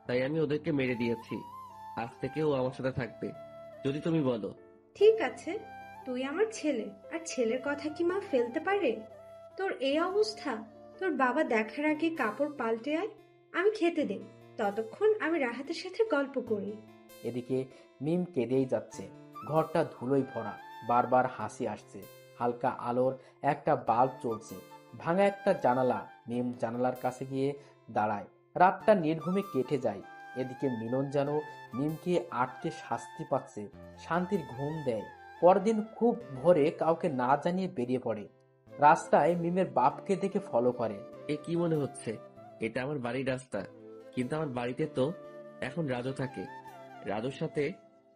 তাই আমি ওদেরকে মেরে দিয়েছি। আজ থেকে ও আমার সাথে থাকবে, যদি তুমি বলো। ঠিক আছে, তুই আমার ছেলে, আর ছেলের কথা কি মা ফেলতে পারে? তোর এই অবস্থা, তোর বাবা দেখার আগে কাপড় পাল্টে আয়, আমি খেতে দে, ততক্ষণ আমি রাহাতের সাথে গল্প করি। এদিকে মিম কেঁদেই যাচ্ছে। ঘরটা ধুলোয় ভরা। বারবার হাসি আসছে। হালকা আলোর একটা বাল্ব চলছে। ভাঙা একটা জানালা। মিম জানালার কাছে গিয়ে দাঁড়ায়। রাতটা নির্ঘুমে কেটে যায়। এদিকে মিলন যেন মিমকে আটকে শাস্তি পাচ্ছে। শান্তির ঘুম দেয়। পরদিন খুব ভোরে কাউকে না জানিয়ে বেরিয়ে পড়ে। রাস্তায় মিমের বাপকে দেখে ফলো করে। এ কি মনে হচ্ছে? এটা আমার বাড়ির রাস্তা, কিন্তু আমার বাড়িতে তো এখন রাজু থাকে। রাজুর সাথে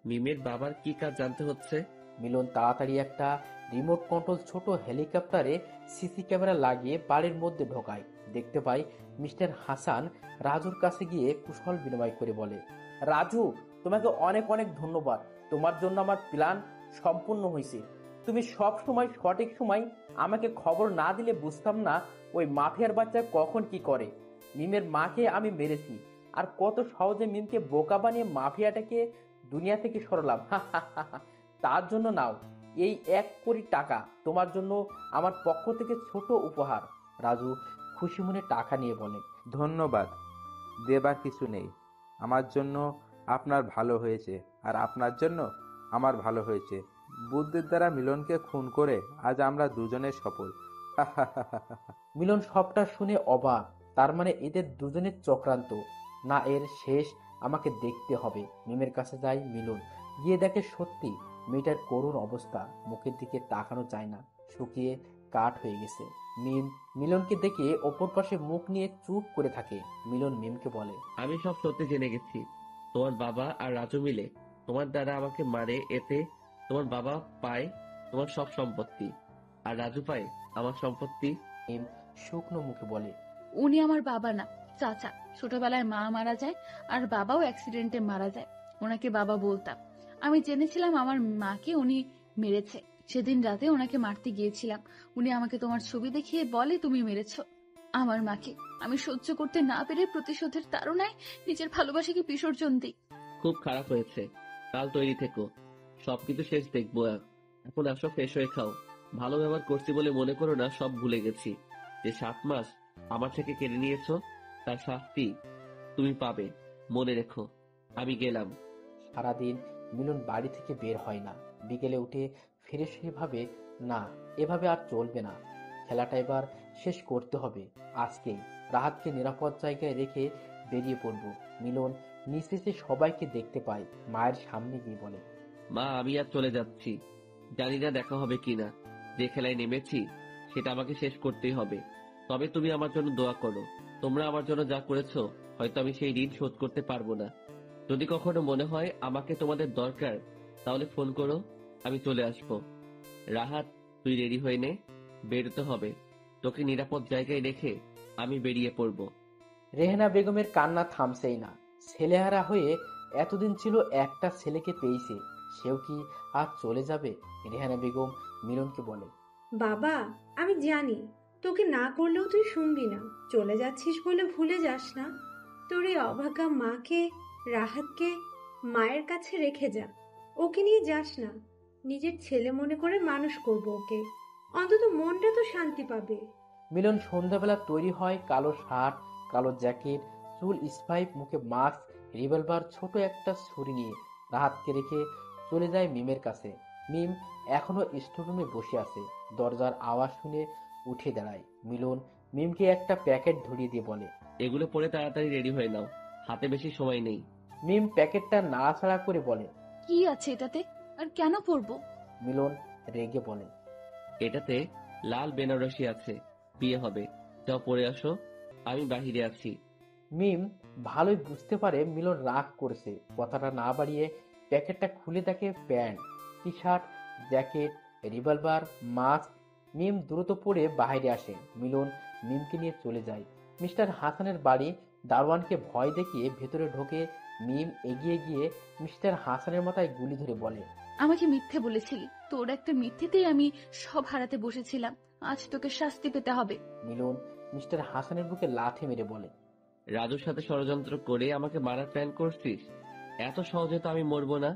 মিমের বাবার কি কাজ জানতে হচ্ছে? মিলন তাড়াতাড়ি একটা রিমোট কন্ট্রোল ছোট হেলিকপ্টারে সিসি ক্যামেরা লাগিয়ে বাড়ির মধ্যে ঢোকায়। দেখতে পাই মিস্টার হাসান রাজুর কাছে গিয়ে কুশল বিনিময় করে বলে, রাজু, তোমাকে অনেক অনেক ধন্যবাদ। তোমার জন্য আমার প্ল্যান সম্পূর্ণ হয়েছে। তুমি সব সময় সঠিক সময় আমাকে খবর না দিলে বুঝতাম না ওই মাফিয়ার বাচ্চা কখন কি করে। মিমের মাকে আমি মেরেছি, আর কত সহজে মিমকে বোকা বানিয়ে মাফিয়াটাকে দুনিয়া থেকে সরালাম। তার জন্য নাও এই 1 কোটি টাকা, তোমার জন্য আমার পক্ষ থেকে ছোট উপহার। রাজু খুশি মনে টাকা নিয়ে বলে, ধন্যবাদ, দেবার কিছু নেই। আমার জন্য আপনার ভালো হয়েছে, আর আপনার জন্য আমার ভালো হয়েছে। বুদ্ধির দ্বারা মিলনকে খুন করে আজ আমরা দুজনে সফল। মিলন সবটা শুনে অবাক। তার মানে এদের দুজনের চক্রান্ত। না, এর শেষ আমাকে দেখতে হবে। মিমের কাছে যায় মিলন। গিয়ে দেখে সত্যি মেয়েটার করুণ অবস্থা। মুখের দিকে তাকানো যায় না, শুকিয়ে কাঠ হয়ে গেছে। মিম মিলনকে দেখে অপর পাশে মুখ নিয়ে চুপ করে থাকে। মিলন মিমকে বলে, আমি সব সত্যি জেনে গেছি। তোমার বাবা আর রাজু মিলে তোমার দ্বারা আমাকে মারে। এতে তোমার বাবা পায় তোমার সব সম্পত্তি, আর রাজু পায় আমার সম্পত্তি। মিম শুকনো মুখে বলে, উনি আমার বাবা না, চাচা। ছোটবেলায় মা মারা যায়, আর বাবাও অ্যাক্সিডেন্টে মারা যায়। ওনাকে বাবা বলতাম। আমি জেনেছিলাম আমার মাকে উনি মেরেছে। সেদিন রাতে ওনাকে মারতে গিয়েছিলাম। উনি আমাকে তোমার ছবি দেখিয়ে বলে, তুমি মেরেছো আমার মাকে। আমি সহ্য করতে না পেরে প্রতিশোধের তাড়নায় নিজের ভালোবাসাকে বিসর্জন দিই। খুব খারাপ হয়েছে। কাল তৈরি থেকো, সবকিছু শেষ দেখবো। এখন আসো, ফ্রেশ হয়ে খাও। ভালো ব্যবহার করছি বলে মনে করো না সব ভুলে গেছি। যে 7 মাস আমার থেকে কেড়ে নিয়েছো, তার শাস্তি তুমি পাবে, মনে রেখো। আমি গেলাম। সারাদিন মিলন বাড়ি থেকে বের হয় না। বিকেলে উঠে ফ্রেশ হয়ে ভাবে, না, এভাবে আর চলবে না। খেলাটা এবার শেষ করতে হবে আজকেই। রাহাতকে নিরাপদ জায়গায় রেখে বেরিয়ে পড়ব। মিলন নিঃশেষে সবাইকে দেখতে পায়। মায়ের সামনে গিয়ে বলে, মা, আমি আর চলে যাচ্ছি। জানি না দেখা হবে কিনা। যে খেলায় নেমেছি সেটা আমাকে শেষ করতেই হবে। তবে তুমি আমার জন্য দোয়া করো। তোমরা আমার জন্য যা করেছো, হয়তো আমি সেই ঋণ শোধ করতে পারবো না। যদি কখনো মনে হয় আমাকে তোমাদের দরকার, তাহলে ফোন করো, আমি চলে আসবো। রাহাত, তুই রেডি হয়ে নে, বেরোতে হবে। তোকে নিরাপদ জায়গায় রেখে আমি বেরিয়ে পড়বো। রেহেনা বেগমের কান্না থামছেই না। ছেলেহারা হয়ে এতদিন ছিল, একটা ছেলেকে পেয়েছে, সেও কি আজ চলে যাবে? রেহানা বেগম মিলনকে বলে, বাবা, আমি জানি তোকে না করলেও তুই শুনবি না। চলে যাচ্ছিস বলে ভুলে যাস না, তোর এই অভাগা মাকে, রাহাতকে মায়ের কাছে রেখে যা। ওকে নিয়ে যাস না। নিজের ছেলে মনে করে মানুষ করব ওকে, অন্তত মনটা তো শান্তি পাবে। মিলন সন্ধ্যাবেলা তৈরি হয়। কালো শার্ট, কালো জ্যাকেট, চুল স্পাইপ, মুখে মাস্ক, রিভলভার, ছোট একটা ছুরি নিয়ে। রাহাতকে রেখে চলে যায় মিমের কাছে। মিম এখনো স্টোররুমে বসে আছে। দরজার আওয়াজ শুনে উঠে দাঁড়ায়। মিলন মিমকে একটা প্যাকেট ধরিয়ে দিয়ে বলে, এগুলো পরে তাড়াতাড়ি রেডি হয়ে নাও, হাতে বেশি সময় নেই। মিম প্যাকেটটা নাড়াচাড়া করে বলে। কি আছে এটাতে, আর কেন পরবো? মিলন রেগে বলে, এটাতে লাল বেনারসি আছে, বিয়ে হবে, যাও পরে আসো, আমি বাহিরে আছি। মিম ভালোই বুঝতে পারে মিলন রাগ করেছে। কথাটা না বাড়িয়ে প্যাকেটটা খুলে দেখে pant, T shirt, jacket, revolver, mask. Mim দ্রুত পরে বাইরে আসে। মিলন মিমকে নিয়ে চলে যায় মিস্টার হাসানের বাড়ি। দারোয়ানকে ভয় দেখিয়ে ভেতরে ঢোকে। মিম এগিয়ে গিয়ে মিস্টার হাসানের মাথায় গুলি ধরে বলে, আমাকে মিথ্যে বলেছিলি, তোর একটা মিথ্যেতেই আমি সব হারাতে বসেছিলাম। আজ তোকে শাস্তি পেতে হবে। মিলন মিস্টার হাসানের বুকে লাথি মেরে বলে, রাজুর সাথে ষড়যন্ত্র করে আমাকে মারার প্ল্যান করছিস? এত সহজে তো আমি মরবো না।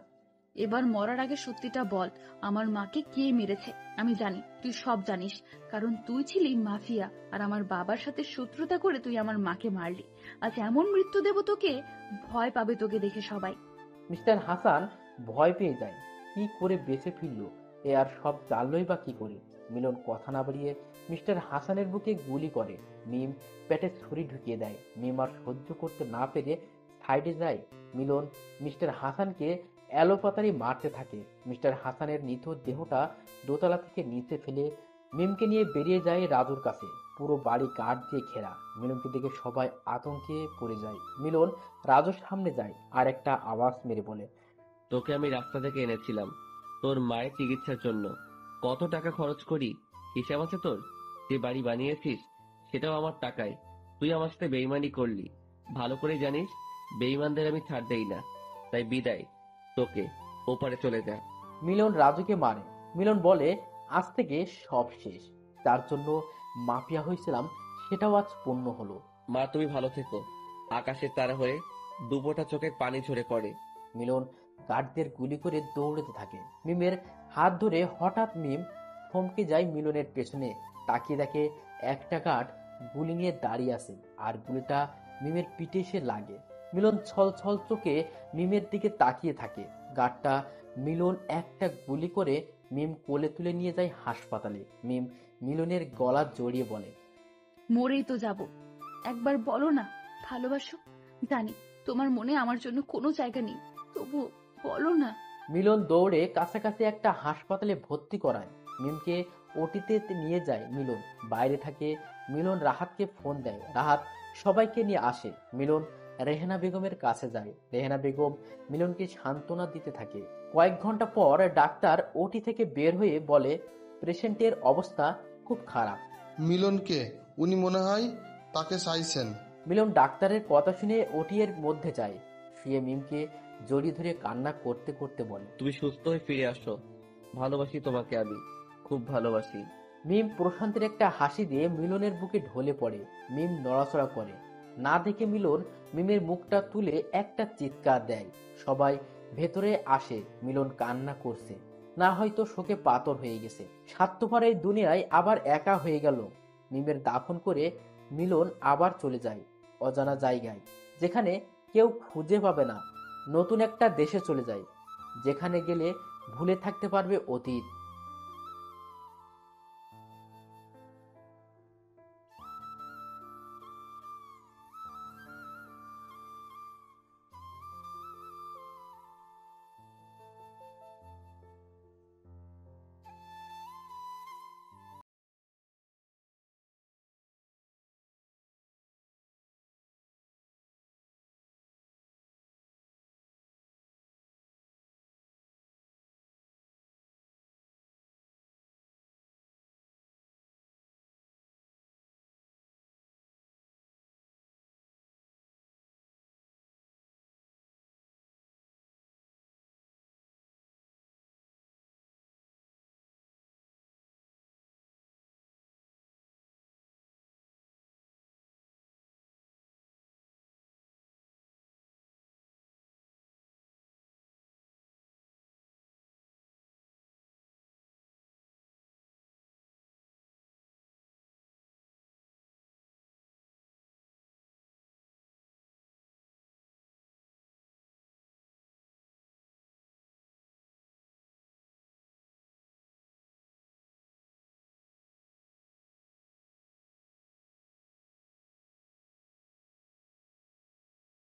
এবার মরার আগে সত্যিটা বল, আমার মাকে কে মেরেছে? আমি জানি, তুই সব জানিস, কারণ তুই ছিলি মাফিয়া, আর আমার বাবার সাথে শত্রুতা করে তুই আমার মাকে মারলি। আজ এমন মৃত্যু দেব তোকে, ভয় পাবে তোকে দেখে সবাই। মিস্টার হাসান ভয় পেয়ে যায়। কি করে বেঁচে ফিরল এ আর সব জানলই বা কি করে? মিলন কথা না বাড়িয়ে মিস্টার হাসানের বুকে গুলি করে। মিম পেটে ছুরি ঢুকিয়ে দেয়। মিম আর সহ্য করতে না পেরে সাইডে যায়। মিলন মিস্টার হাসানকে এলোপাতাড়ি মারতে থাকে। মিস্টার হাসানের নিথর দেহটা দোতলা থেকে নিচে ফেলে মিমকে নিয়ে বেরিয়ে যায় রাজুর কাছে। পুরো বাড়ি কাঠ দিয়ে ঘেরা। মিলনকে দেখে সবাই আতঙ্কে পড়ে যায়। মিলন রাজুর সামনে যায় আর একটা আওয়াজ মেরে বলে, তোকে আমি রাস্তা থেকে এনেছিলাম তোর মায়ের চিকিৎসার জন্য। কত টাকা খরচ করি হিসাব আছে তোর? যে বাড়ি বানিয়েছিস সেটাও আমার টাকায়। তুই আমার সাথে বেইমানি করলি, ভালো করে জানিস বেইমানদের আমি ছাড় দেই না। তাই বিদায়, তোকে ওপারে চলে যা। মিলন রাজুকে মারে। মিলন বলে, আজ থেকে সব শেষ। তার জন্য মাফিয়া হয়েছিলাম সেটাও আজ পূর্ণ হলো। মা তুমি ভালো থেকো। আকাশের তারা হয়ে দুপোটা চোখের পানি ঝরে পড়ে। মিলন গার্ডদের গুলি করে দৌড়তে থাকে। মিমের হাত ধরে হঠাৎ মিম থমকে যায় মিলনের পেছনে। তাকিয়ে দেখে একটা গার্ড গুলি নিয়ে দাঁড়িয়ে আছে আর গুলিটা মিমের পিঠে এসে লাগে। মিলন ছল ছল চোখে মিমের দিকে তাকিয়ে থাকে। গার্ডটা মিলন একটা গুলি করে মিম কোলে তুলে নিয়ে যায় হাসপাতালে। মিম মিলনের গলা জড়িয়ে বলে, মরেই তো যাব, একবার বলো না ভালোবাসো। জানি তোমার মনে আমার জন্য কোনো জায়গা নেই, তবু বলো না। মিলন দৌড়ে কাছাকাছি একটা হাসপাতালে ভর্তি করায়। মিমকে ওটিতে নিয়ে যায় মিলন। বাইরে থাকে মিলন রাহাতকে ফোন দেয়। রাহাত সবাইকে নিয়ে আসে। মিলন রেহেনা বেগমের কাছে যায়। রেহেনা বেগম মিলনকে সান্ত্বনা দিতে থাকে। কয়েক ঘন্টা পর ডাক্তার ওটি থেকে বের হয়ে বলে, পেশেন্টের অবস্থা খুব খারাপ। মিলনকে উনি মনে হয় তাকে চাইছেন। মিলন ডাক্তারের কথা শুনে ওটি এর মধ্যে যায়। শুয়ে মিমকে জড়িয়ে ধরে কান্না করতে করতে বলে, তুমি সুস্থ হয়ে ফিরে আসো, ভালোবাসি তোমাকে, আমি খুব ভালোবাসি। মিম প্রশান্তের একটা হাসি দিয়ে মিলনের বুকে ঢলে পড়ে। মিম নড়াচড়া করে না দেখে মিলন মিমের মুখটা তুলে একটা চিৎকার দেয়। সবাই ভেতরে আসে। মিলন কান্না করছে, না হয়তো শোকে পাথর হয়ে গেছে। স্বার্থপর এই দুনিয়ায় আবার একা হয়ে গেল। মিমের দাফন করে মিলন আবার চলে যায় অজানা জায়গায়, যেখানে কেউ খুঁজে পাবে না। নতুন একটা দেশে চলে যায়, যেখানে গেলে ভুলে থাকতে পারবে অতীত।